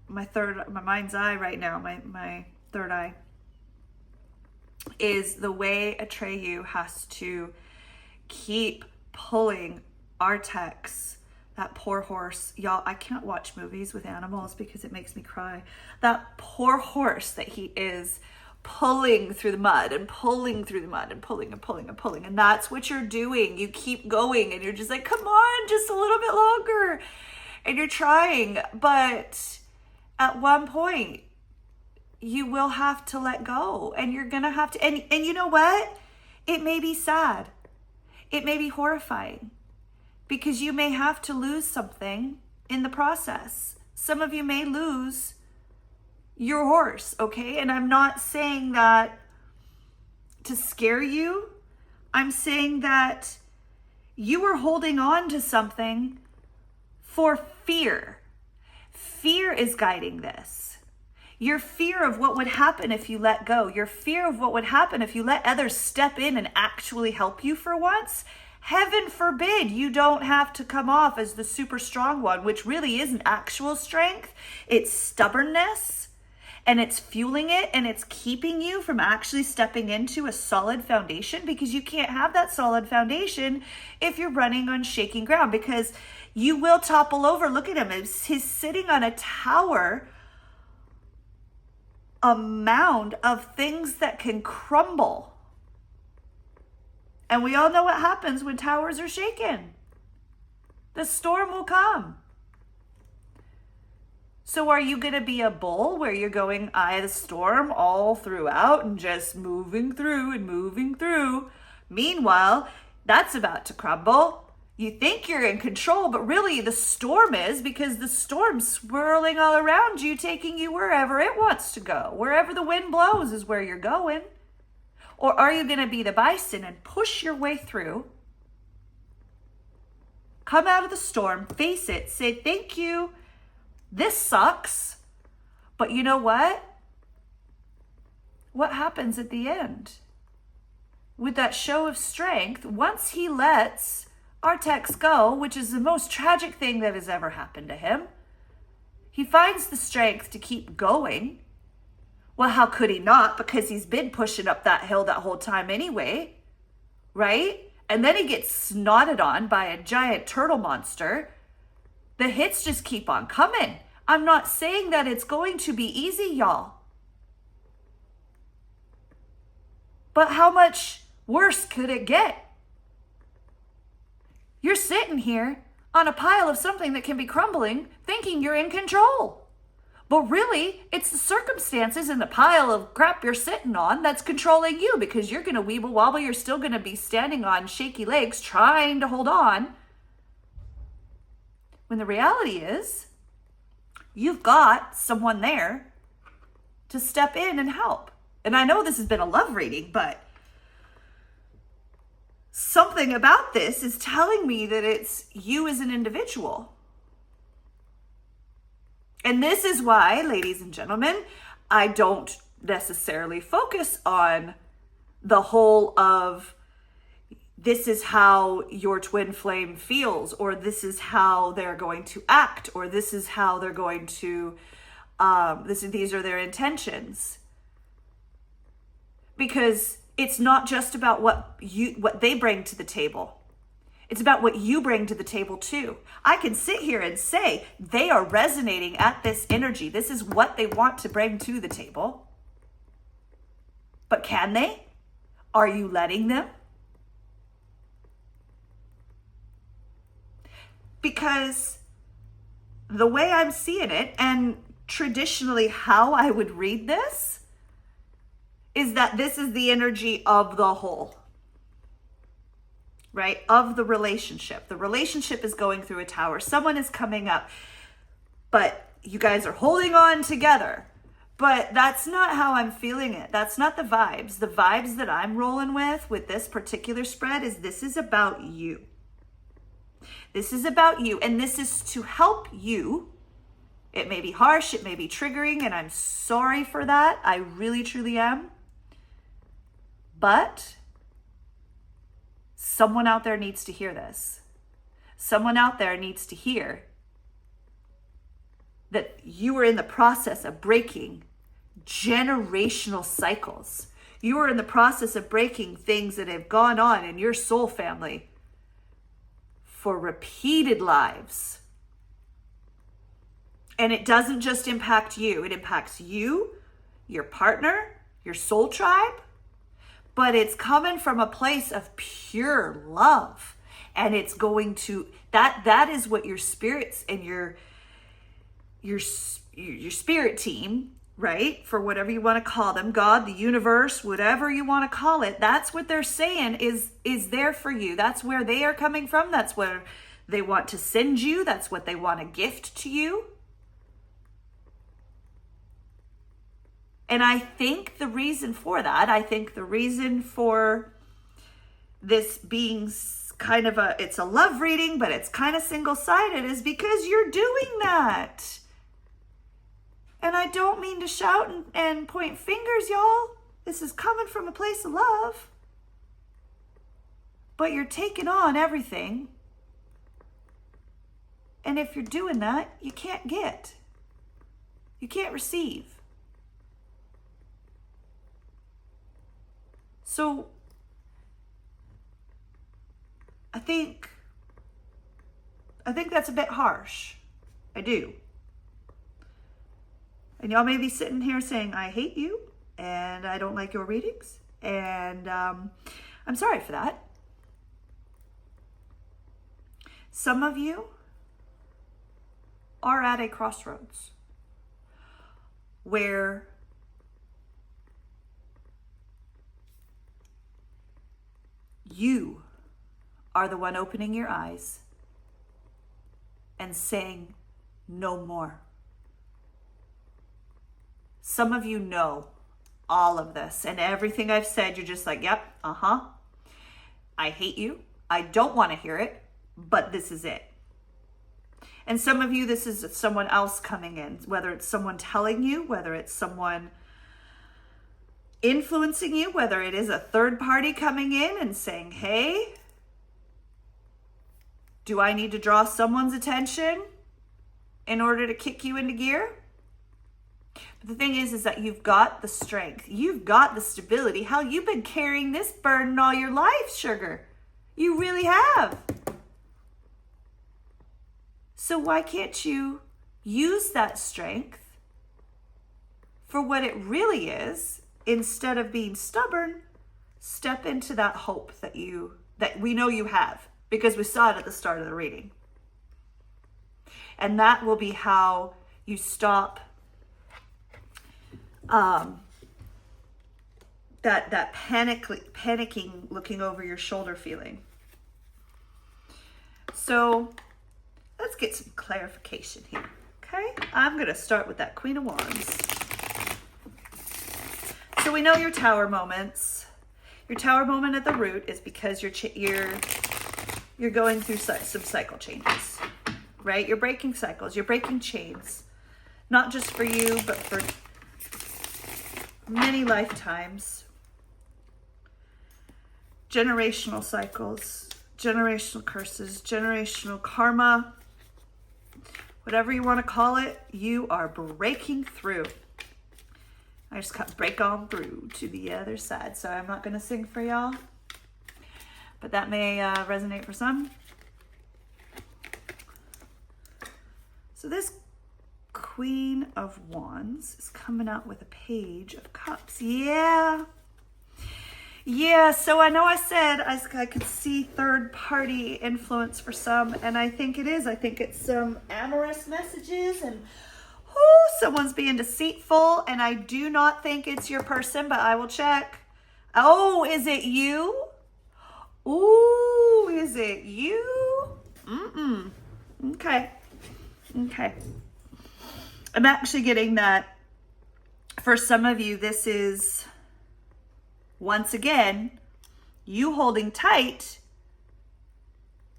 mind's eye right now, my third eye, is the way Atreyu has to keep pulling our texts, That poor horse. Y'all, I can't watch movies with animals because it makes me cry. That poor horse that he is pulling through the mud and pulling through the mud and pulling and pulling and pulling. And that's what you're doing. You keep going and you're just like, come on, just a little bit longer. And you're trying. But at one point, you will have to let go. And you're going to have to. And you know what? It may be sad. It may be horrifying. Because you may have to lose something in the process. Some of you may lose your horse, okay? And I'm not saying that to scare you. I'm saying that you are holding on to something for fear. Fear is guiding this. Your fear of what would happen if you let go. Your fear of what would happen if you let others step in and actually help you for once. Heaven forbid you don't have to come off as the super strong one, which really isn't actual strength. It's stubbornness. And it's fueling it, and it's keeping you from actually stepping into a solid foundation, because you can't have that solid foundation if you're running on shaking ground, because you will topple over. Look at him. He's sitting on a tower, a mound of things that can crumble. And we all know what happens when towers are shaken. The storm will come. So are you going to be a bull where you're going eye of the storm all throughout and just moving through and moving through? Meanwhile, that's about to crumble. You think you're in control, but really the storm is, because the storm's swirling all around you, taking you wherever it wants to go. Wherever the wind blows is where you're going. Or are you going to be the bison and push your way through? Come out of the storm, face it, say thank you. This sucks, but you know what? What happens at the end? With that show of strength, once he lets Artex go, which is the most tragic thing that has ever happened to him, he finds the strength to keep going. Well, how could he not? Because he's been pushing up that hill that whole time anyway, right? And then he gets snotted on by a giant turtle monster. The hits just keep on coming. I'm not saying that it's going to be easy, y'all. But how much worse could it get? You're sitting here on a pile of something that can be crumbling, thinking you're in control. But really, it's the circumstances and the pile of crap you're sitting on that's controlling you, because you're going to weeble wobble. You're still going to be standing on shaky legs trying to hold on. When the reality is, you've got someone there to step in and help. And I know this has been a love reading, but something about this is telling me that it's you as an individual. And this is why, ladies and gentlemen, I don't necessarily focus on the whole of this is how your twin flame feels, or this is how they're going to act, or this is how they're going to, these are their intentions. Because it's not just about what they bring to the table. It's about what you bring to the table too. I can sit here and say they are resonating at this energy. This is what they want to bring to the table. But can they? Are you letting them? Because the way I'm seeing it, and traditionally how I would read this, is that this is the energy of the whole, right? Of the relationship. The relationship is going through a tower. Someone is coming up, but you guys are holding on together. But that's not how I'm feeling it. That's not the vibes. The vibes that I'm rolling with this particular spread is this is about you. This is about you, and this is to help you. It may be harsh, it may be triggering, and I'm sorry for that. I really, truly am. But someone out there needs to hear this. Someone out there needs to hear that you are in the process of breaking generational cycles. You are in the process of breaking things that have gone on in your soul family for repeated lives. And it doesn't just impact you. It impacts you, your partner, your soul tribe. But it's coming from a place of pure love. And it's going to, that is what your spirits and your spirit team, right? For whatever you want to call them, God, the universe, whatever you want to call it, that's what they're saying is there for you. That's where they are coming from. That's where they want to send you. That's what they want to gift to you. And I think the reason for that, I think the reason for this being kind of it's a love reading, but it's kind of single-sided, is because you're doing that. And I don't mean to shout and point fingers, y'all. This is coming from a place of love. But you're taking on everything. And if you're doing that, you can't get. You can't receive. So I think that's a bit harsh. I do. And y'all may be sitting here saying, I hate you and I don't like your readings. And I'm sorry for that. Some of you are at a crossroads where you are the one opening your eyes and saying, no more. Some of you know all of this and everything I've said, you're just like, yep, I hate you. I don't want to hear it, but this is it. And some of you, this is someone else coming in, whether it's someone telling you, whether it's someone influencing you, whether it is a third party coming in and saying, hey, do I need to draw someone's attention in order to kick you into gear? But the thing is that you've got the strength. You've got the stability. Hell, you've been carrying this burden all your life, sugar. You really have. So why can't you use that strength for what it really is, instead of being stubborn? Step into that hope that we know you have, because we saw it at the start of the reading. And that will be how you stop that panicking, looking over your shoulder feeling. So let's get some clarification here, okay? I'm going to start with that Queen of Wands. So we know your tower moments. Your tower moment at the root is because you're going through some cycle changes, right? You're breaking cycles. You're breaking chains, not just for you, but for many lifetimes. Generational cycles, generational curses, generational karma, whatever you want to call it, you are breaking through. I just got break on through to the other side. So I'm not going to sing for y'all, but that may resonate for some. So this Queen of Wands is coming out with a Page of Cups. Yeah, so I know I said I could see third party influence for some, and I think it is. I think it's some amorous messages and someone's being deceitful, and I do not think it's your person, but I will check. Oh, is it you? Ooh, is it you? Okay. I'm actually getting that for some of you, this is, once again, you holding tight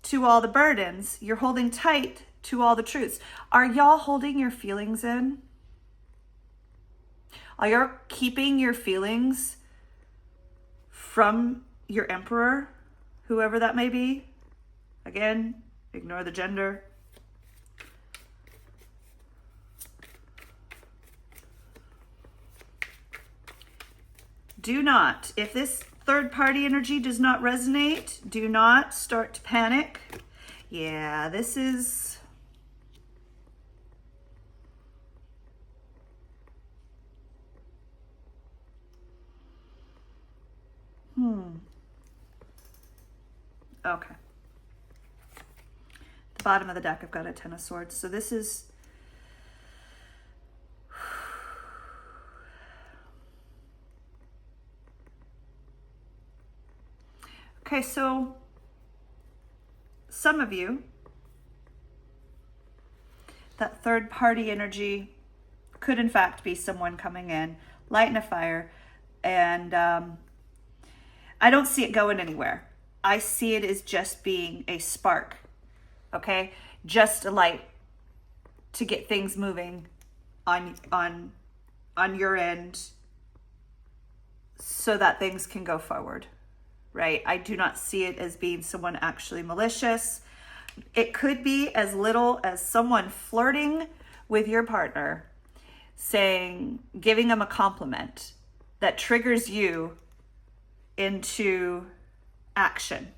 to all the burdens. You're holding tight to all the truths. Are y'all holding your feelings in? Are y'all keeping your feelings from your emperor, whoever that may be? Again, ignore the gender. Do not, if this third party energy does not resonate, do not start to panic. Yeah, this is... Okay. The bottom of the deck, I've got a Ten of Swords. So this is... Okay, so some of you, that third party energy could in fact be someone coming in, lighting a fire, and I don't see it going anywhere. I see it as just being a spark, okay? Just a light to get things moving on your end so that things can go forward, right? I do not see it as being someone actually malicious. It could be as little as someone flirting with your partner, giving them a compliment that triggers you into action,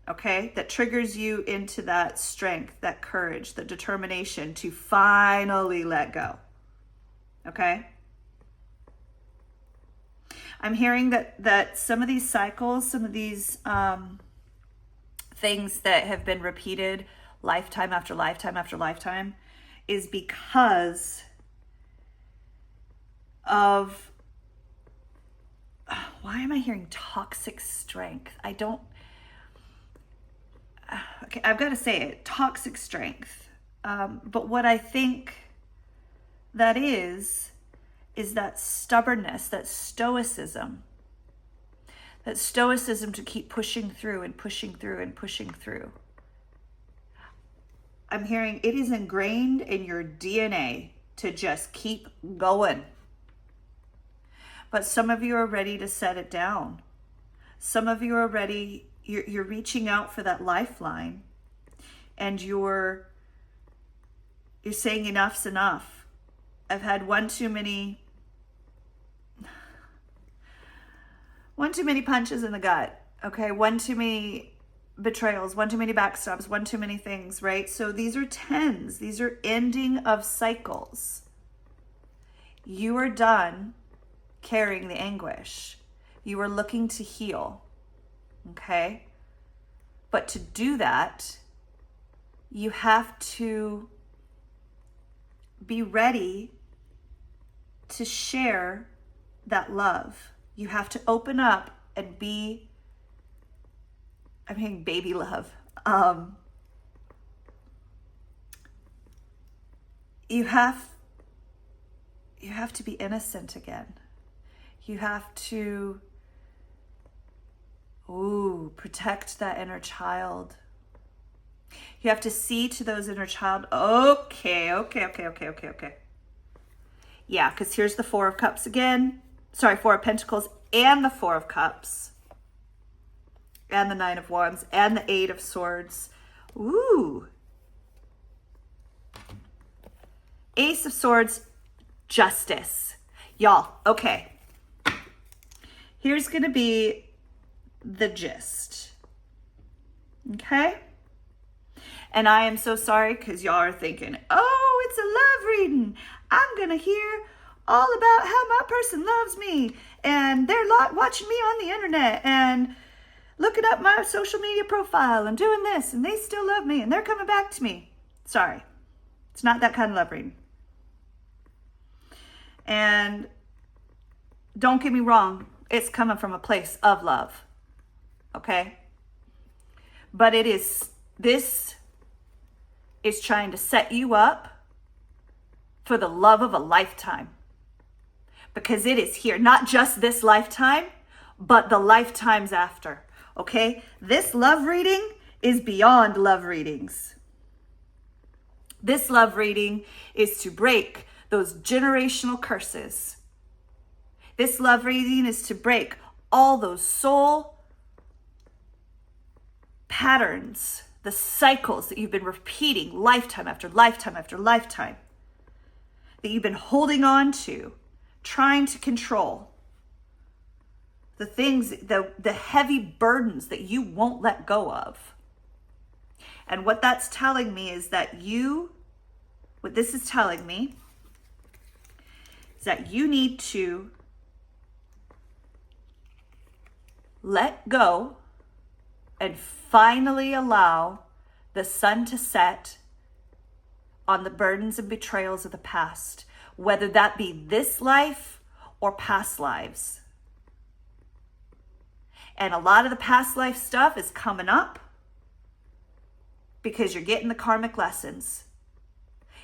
okay? That triggers you into that strength, that courage, the determination to finally let go, okay? I'm hearing that some of these cycles, some of these things that have been repeated lifetime after lifetime after lifetime is because of... Why am I hearing toxic strength? Okay, I've got to say it, toxic strength. But what I think that is that stubbornness, that stoicism to keep pushing through and pushing through and pushing through. I'm hearing it is ingrained in your DNA to just keep going. But some of you are ready to set it down. Some of you are ready, you're reaching out for that lifeline, and you're saying enough's enough. I've had one too many punches in the gut, okay? One too many betrayals, one too many backstabs, one too many things, right? So these are tens. These are ending of cycles. You are done carrying the anguish. You are looking to heal, okay? But to do that, you have to be ready to share that love. You have to open up and be, I'm hearing baby love. You have to be innocent again. You have to, protect that inner child. You have to see to those inner child. Okay. Yeah, because here's the Four of Cups again. Sorry, Four of Pentacles and the Four of Cups. And the Nine of Wands and the Eight of Swords. Ooh. Ace of Swords, justice. Y'all, okay. Here's going to be the gist. Okay? And I am so sorry because y'all are thinking, oh, it's a love reading. I'm going to hear all about how my person loves me. And they're watching me on the internet and looking up my social media profile and doing this. And they still love me and they're coming back to me. Sorry. It's not that kind of love reading. And don't get me wrong. It's coming from a place of love. Okay? But this is trying to set you up for the love of a lifetime. Because it is here, not just this lifetime, but the lifetimes after. Okay? This love reading is beyond love readings. This love reading is to break those generational curses. This love reading is to break all those soul patterns, the cycles that you've been repeating lifetime after lifetime after lifetime, that you've been holding on to, trying to control. The things, the heavy burdens that you won't let go of. And what that's telling me is that what this is telling me is that you need to let go and finally allow the sun to set on the burdens and betrayals of the past, whether that be this life or past lives. And a lot of the past life stuff is coming up because you're getting the karmic lessons.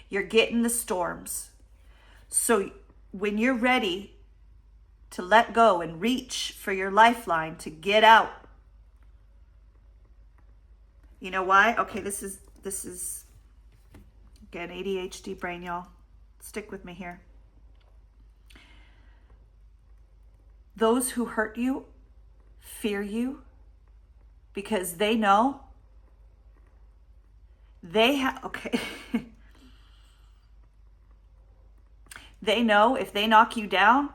You're getting the storms. So when you're ready to let go and reach for your lifeline to get out, you know why? Okay, this is again, ADHD brain, y'all. Stick with me here. Those who hurt you fear you because they know they have, okay. They know if they knock you down,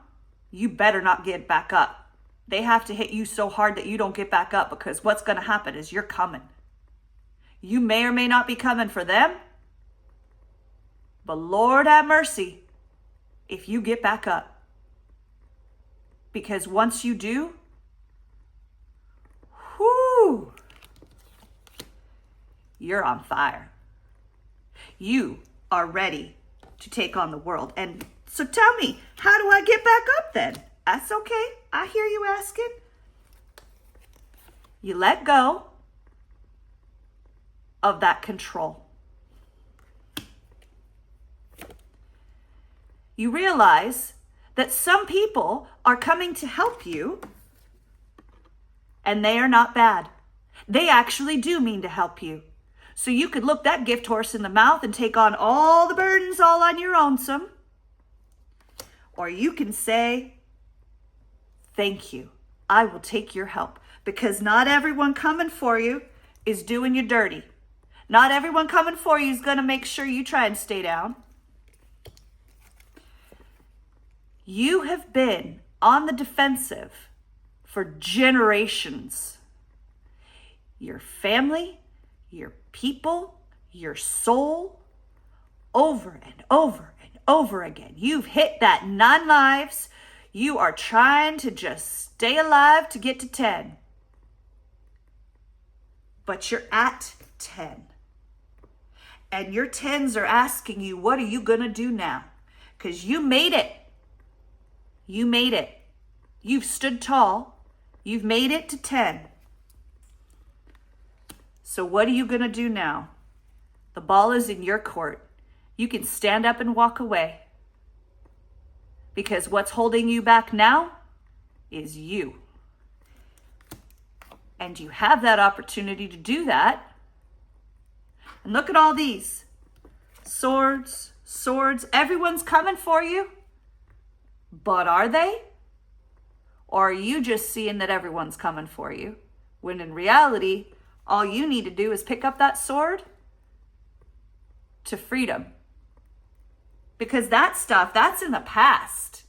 you better not get back up. They have to hit you so hard that you don't get back up, because what's going to happen is you're coming. You may or may not be coming for them, but Lord have mercy if you get back up. Because once you do, whoo, you're on fire. You are ready to take on the world. And so tell me, how do I get back up then? That's okay. I hear you asking. You let go of that control. You realize that some people are coming to help you, and they are not bad. They actually do mean to help you. So you could look that gift horse in the mouth and take on all the burdens all on your own some. Or you can say, thank you. I will take your help. Because not everyone coming for you is doing you dirty. Not everyone coming for you is going to make sure you try and stay down. You have been on the defensive for generations. Your family, your people, your soul, over and over and over again. You've hit that 9 lives. You are trying to just stay alive to get to 10. But you're at 10. And your 10s are asking you, what are you going to do now? Because you made it. You made it. You've stood tall. You've made it to 10. So what are you going to do now? The ball is in your court. You can stand up and walk away. Because what's holding you back now is you. And you have that opportunity to do that. And look at all these. Swords, swords. Everyone's coming for you. But are they? Or are you just seeing that everyone's coming for you? When in reality, all you need to do is pick up that sword to freedom. Because that stuff, that's in the past.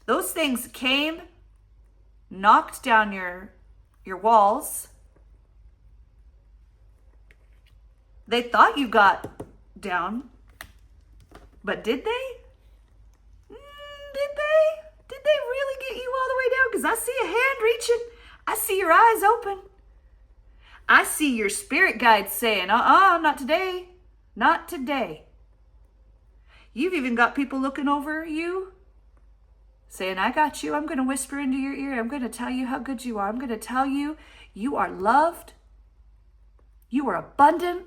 Those things came, knocked down your walls. They thought you got down, but did they? Did they? Did they really get you all the way down? Because I see a hand reaching. I see your eyes open. I see your spirit guides saying, not today. Not today. You've even got people looking over you, saying, I got you. I'm going to whisper into your ear. I'm going to tell you how good you are. I'm going to tell you you are loved. You are abundant.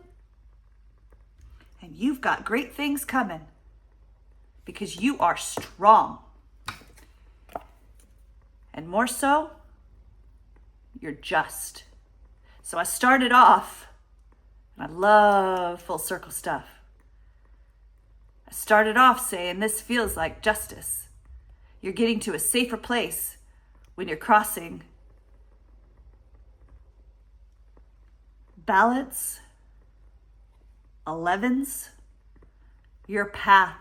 And you've got great things coming. Because you are strong. And more so, you're just. So I started off, and I love full circle stuff. I started off saying this feels like justice. You're getting to a safer place when you're crossing balance, 11s. Your path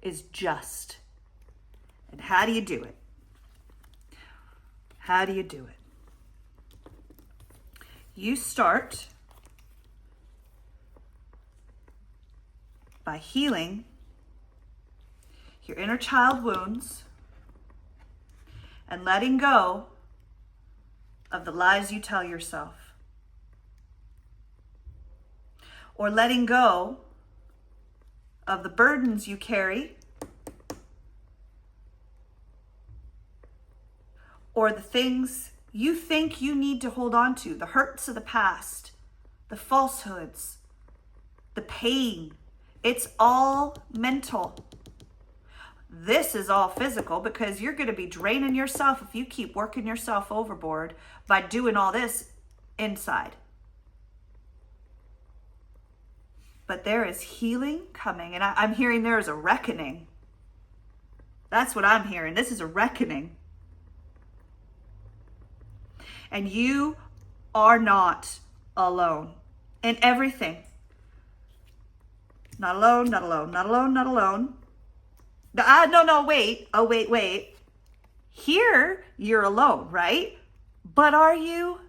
is just. And how do you do it? How do you do it? You start by healing your inner child wounds and letting go of the lies you tell yourself, or letting go of the burdens you carry, or the things you think you need to hold on to, the hurts of the past, the falsehoods, the pain. It's all mental. This is all physical, because you're going to be draining yourself if you keep working yourself overboard by doing all this inside. But there is healing coming, and I'm hearing there is a reckoning. That's what I'm hearing. This is a reckoning. And you are not alone in everything. Not alone, not alone, not alone, not alone. No, wait. Oh, wait. Here, you're alone, right? But are you?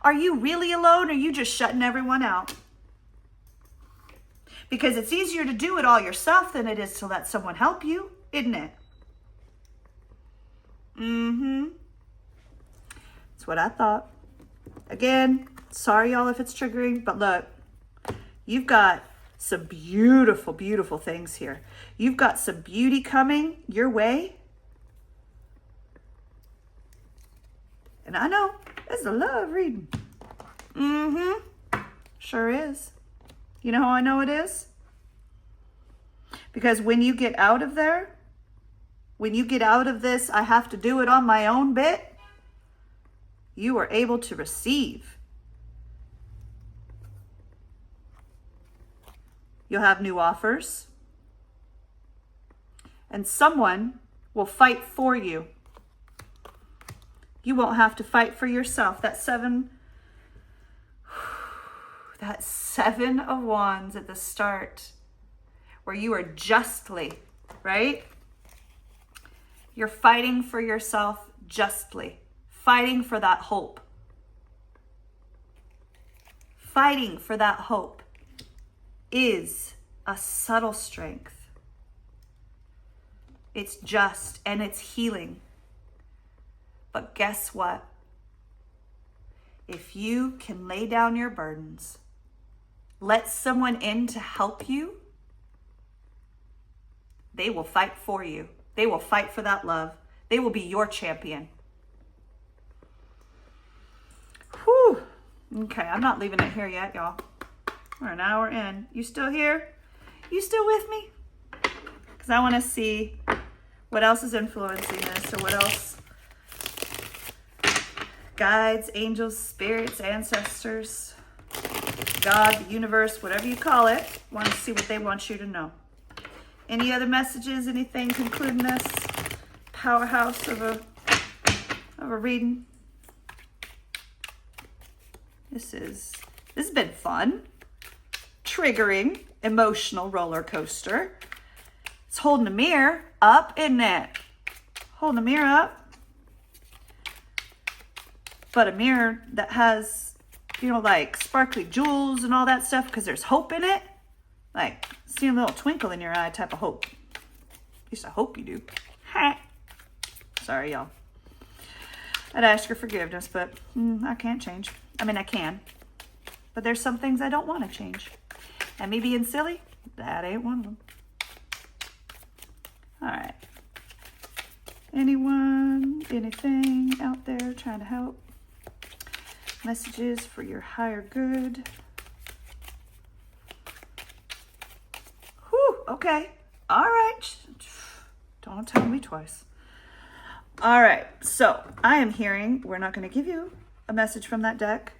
Are you really alone, or are you just shutting everyone out? Because it's easier to do it all yourself than it is to let someone help you, isn't it? That's what I thought. Again, sorry y'all if it's triggering, but look, you've got some beautiful, beautiful things here. You've got some beauty coming your way. And I know, it's a love reading. Sure is. You know how I know it is? Because when you get out of there, when you get out of this, I have to do it on my own bit, you are able to receive. You'll have new offers. And someone will fight for you. You won't have to fight for yourself. That seven of wands at the start, where you are justly, right? You're fighting for yourself justly. Fighting for that hope. Fighting for that hope is a subtle strength. It's just, and it's healing. But guess what? If you can lay down your burdens, let someone in to help you, they will fight for you. They will fight for that love. They will be your champion. Whew. Okay, I'm not leaving it here yet, y'all. We're an hour in. You still here? You still with me? Because I want to see what else is influencing this, or what else. Guides, angels, spirits, ancestors, God, the universe, whatever you call it. Want to see what they want you to know. Any other messages, anything concluding this powerhouse of a reading? This has been fun, triggering, emotional roller coaster. It's holding a mirror up, isn't it? Holding a mirror up. But a mirror that has, like sparkly jewels and all that stuff, because there's hope in it. Like, see a little twinkle in your eye type of hope. At least I hope you do. Ha! Sorry, y'all. I'd ask your forgiveness, but I can't change. I mean, I can. But there's some things I don't want to change. And me being silly, that ain't one of them. All right. Anyone, anything out there trying to help? Messages for your higher good. Whew, okay. All right. Don't tell me twice. All right. So I am hearing, we're not going to give you a message from that deck,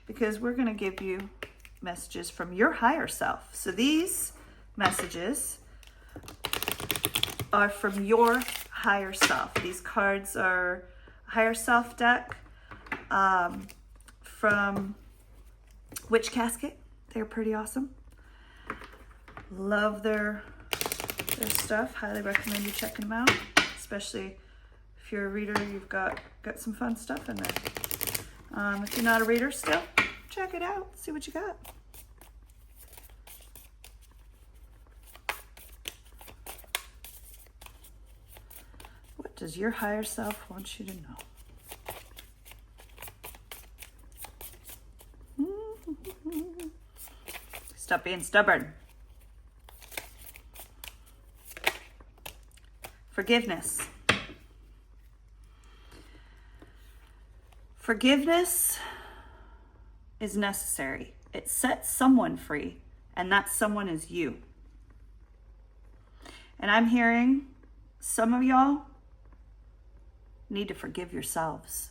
because we're going to give you messages from your higher self. So these messages are from your higher self. These cards are higher self deck from Witch Casket. They're pretty awesome. Love their stuff. Highly recommend you checking them out, especially if you're a reader. You've got some fun stuff in there. If you're not a reader still, check it out. See what you got. What does your higher self want you to know? Stop being stubborn. Forgiveness. Forgiveness is necessary. It sets someone free, and that someone is you. And I'm hearing some of y'all need to forgive yourselves.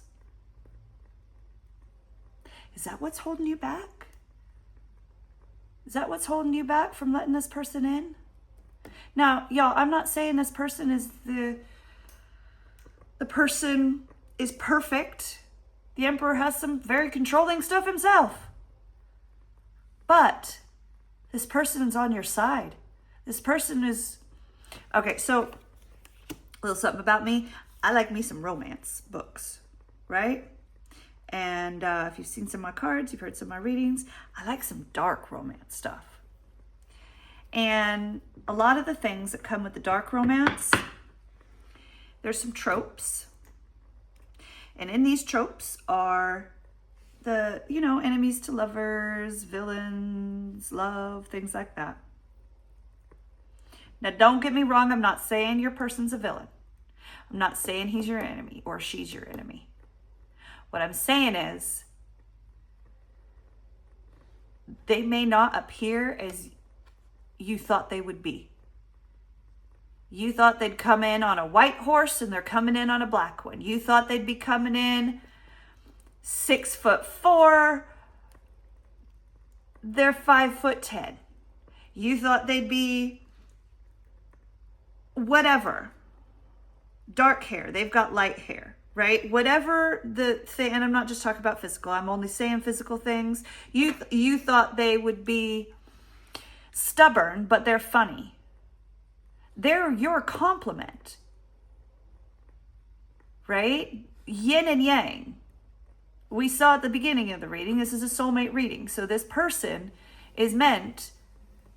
Is that what's holding you back? Is that what's holding you back from letting this person in? Now, y'all, I'm not saying this person is the person is perfect. The Emperor has some very controlling stuff himself. But this person is on your side. This person is... Okay, so a little something about me. I like me some romance books, right? And if you've seen some of my cards, you've heard some of my readings, I like some dark romance stuff. And a lot of the things that come with the dark romance, there's some tropes. And in these tropes are the, enemies to lovers, villains, love, things like that. Now, don't get me wrong. I'm not saying your person's a villain. I'm not saying he's your enemy or she's your enemy. What I'm saying is they may not appear as you thought they would be. You thought they'd come in on a white horse and they're coming in on a black one. You thought they'd be coming in 6'4". They're 5'10". You thought they'd be whatever. Dark hair. They've got light hair, right? Whatever the thing, and I'm not just talking about physical. I'm only saying physical things. You thought they would be stubborn, but they're funny. They're your complement, right? Yin and yang. We saw at the beginning of the reading, this is a soulmate reading. So this person is meant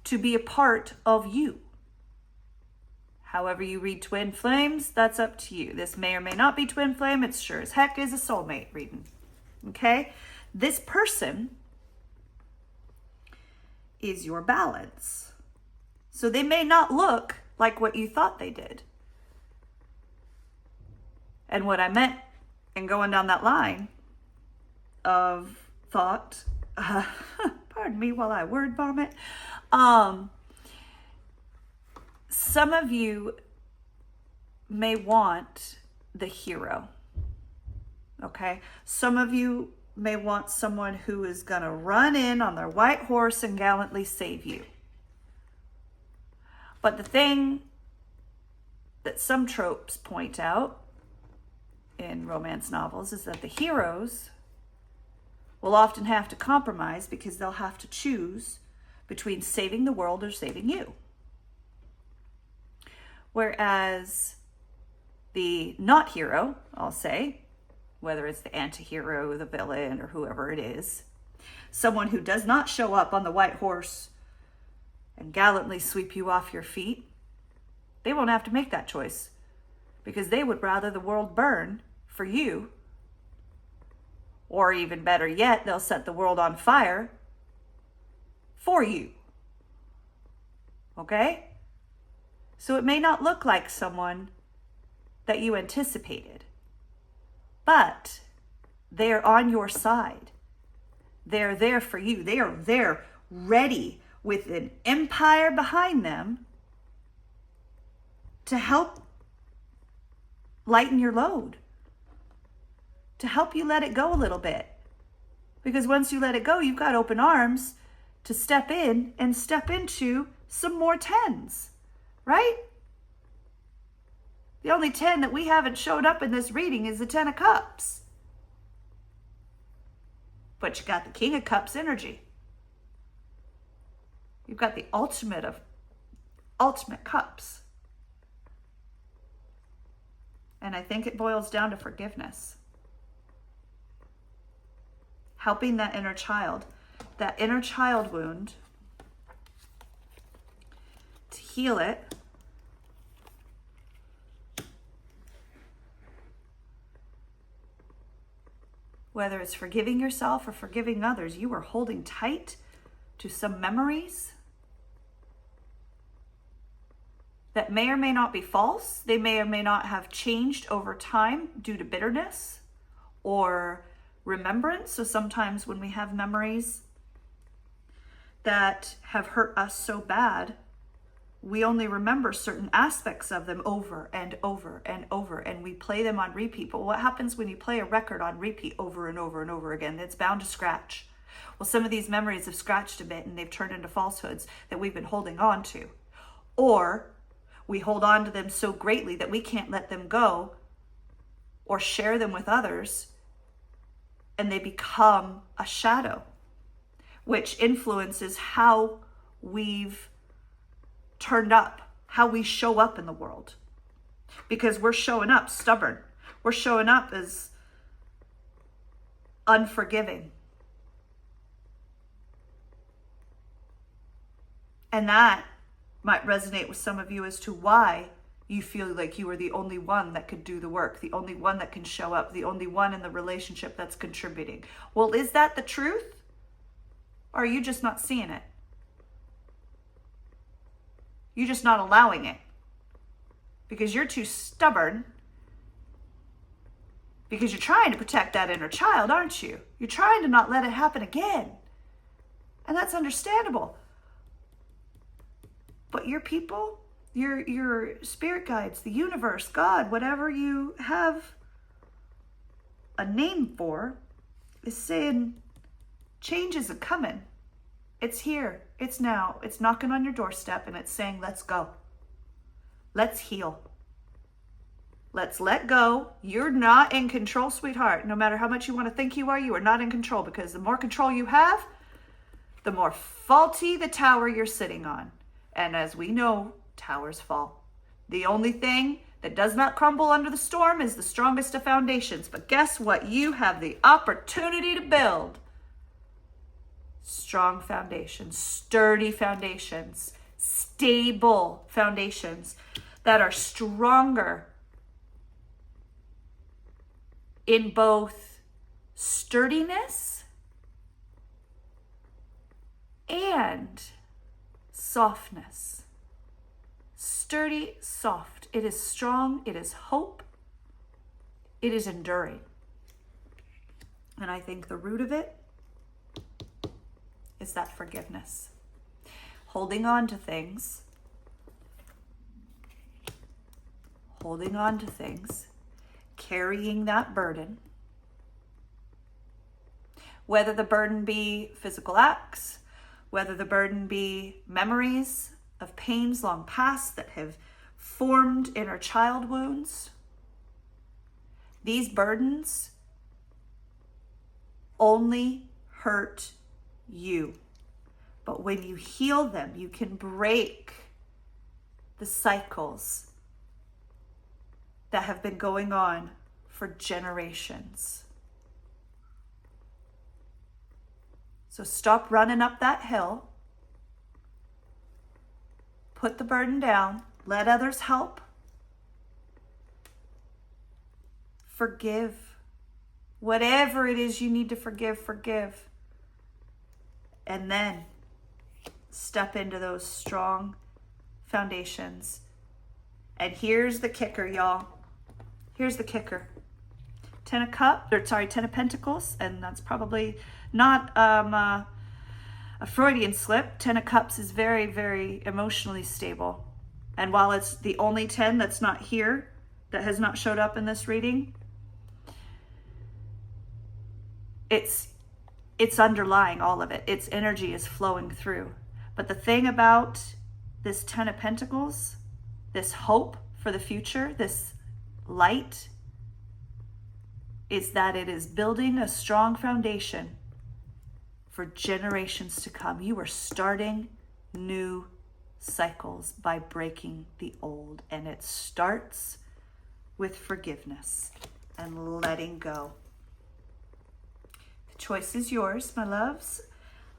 to be a part of you. However you read twin flames, that's up to you. This may or may not be twin flame. It's sure as heck is a soulmate reading. Okay? This person is your balance. So they may not look like what you thought they did. And what I meant in going down that line of thought, pardon me while I word vomit, some of you may want the hero, okay? Some of you may want someone who is going to run in on their white horse and gallantly save you. But the thing that some tropes point out in romance novels is that the heroes will often have to compromise because they'll have to choose between saving the world or saving you. Whereas the not hero, I'll say, whether it's the anti-hero, the villain, or whoever it is, someone who does not show up on the white horse and gallantly sweep you off your feet, they won't have to make that choice because they would rather the world burn for you, or even better yet, they'll set the world on fire for you. Okay? So it may not look like someone that you anticipated, but they are on your side. They're there for you. They are there ready with an empire behind them to help lighten your load, to help you let it go a little bit. Because once you let it go, you've got open arms to step in and step into some more 10s, right? The only 10 that we haven't showed up in this reading is the 10 of Cups. But you got the King of Cups energy. You've got the ultimate of ultimate cups. And I think it boils down to forgiveness. helping that inner child wound, to heal it. Whether it's forgiving yourself or forgiving others, you are holding tight to some memories that may or may not be false. They may or may not have changed over time due to bitterness or remembrance. So sometimes when we have memories that have hurt us so bad, we only remember certain aspects of them over and over and over, and we play them on repeat. But what happens when you play a record on repeat over and over and over again? It's bound to scratch. Well, some of these memories have scratched a bit and they've turned into falsehoods that we've been holding on to. Or we hold on to them so greatly that we can't let them go or share them with others, and they become a shadow, which influences how we've turned up, how we show up in the world. Because we're showing up stubborn. We're showing up as unforgiving. And that might resonate with some of you as to why you feel like you are the only one that could do the work, the only one that can show up, the only one in the relationship that's contributing. Well, is that the truth? Or are you just not seeing it? You're just not allowing it because you're too stubborn, because you're trying to protect that inner child, aren't you? You're trying to not let it happen again. And that's understandable. But your people, your spirit guides, the universe, God, whatever you have a name for, is saying changes are coming. It's here. It's now. It's knocking on your doorstep and it's saying, let's go. Let's heal. Let's let go. You're not in control, sweetheart. No matter how much you want to think you are not in control, because the more control you have, the more faulty the tower you're sitting on. And as we know, towers fall. The only thing that does not crumble under the storm is the strongest of foundations. But guess what? You have the opportunity to build strong foundations, sturdy foundations, stable foundations that are stronger in both sturdiness and softness. Sturdy, soft. It is strong. It is hope. It is enduring. And I think the root of it is that forgiveness. Holding on to things. Holding on to things. Carrying that burden. Whether the burden be physical acts, whether the burden be memories of pains long past that have formed inner child wounds. These burdens only hurt you. But when you heal them, you can break the cycles that have been going on for generations. So stop running up that hill. Put the burden down. Let others help. Forgive. Whatever it is you need to forgive, forgive. And then step into those strong foundations. And here's the kicker, y'all. Here's the kicker. 10 of Pentacles, and that's probably not a Freudian slip. 10 of Cups is very, very emotionally stable. And while it's the only 10 that's not here, that has not showed up in this reading, it's underlying all of it. Its energy is flowing through. But the thing about this 10 of Pentacles, this hope for the future, this light, is that it is building a strong foundation for generations to come. You are starting new cycles by breaking the old. And it starts with forgiveness and letting go. The choice is yours, my loves.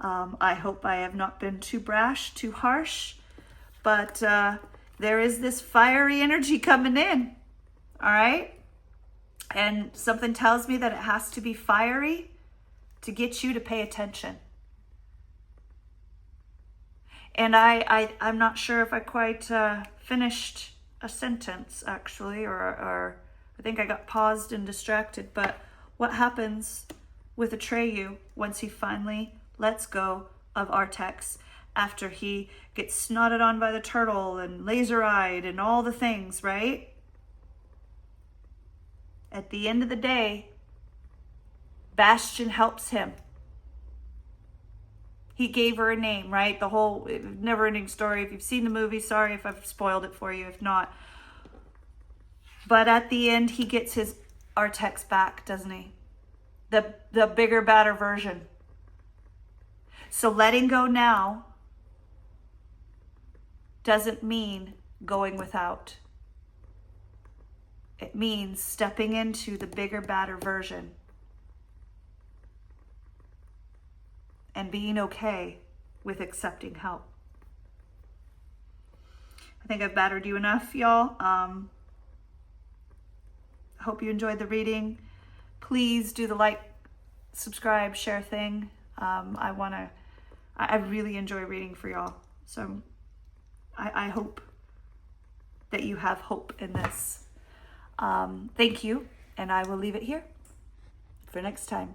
I hope I have not been too brash, too harsh, but there is this fiery energy coming in, all right? And something tells me that it has to be fiery to get you to pay attention. And I'm not sure if I quite finished a sentence, actually, or I think I got paused and distracted. But what happens with Atreyu once he finally lets go of Artex after he gets snotted on by the turtle and laser-eyed and all the things, right? At the end of the day, Bastion helps him. He gave her a name, right? The whole never-ending story. If you've seen the movie, sorry if I've spoiled it for you. If not. But at the end, he gets his Artex back, doesn't he? The bigger, badder version. So letting go now doesn't mean going without. It means stepping into the bigger, badder version and being okay with accepting help. I think I've battered you enough, y'all. I hope you enjoyed the reading. Please do the like, subscribe, share thing. I really enjoy reading for y'all. So I hope that you have hope in this. Thank you, and I will leave it here for next time.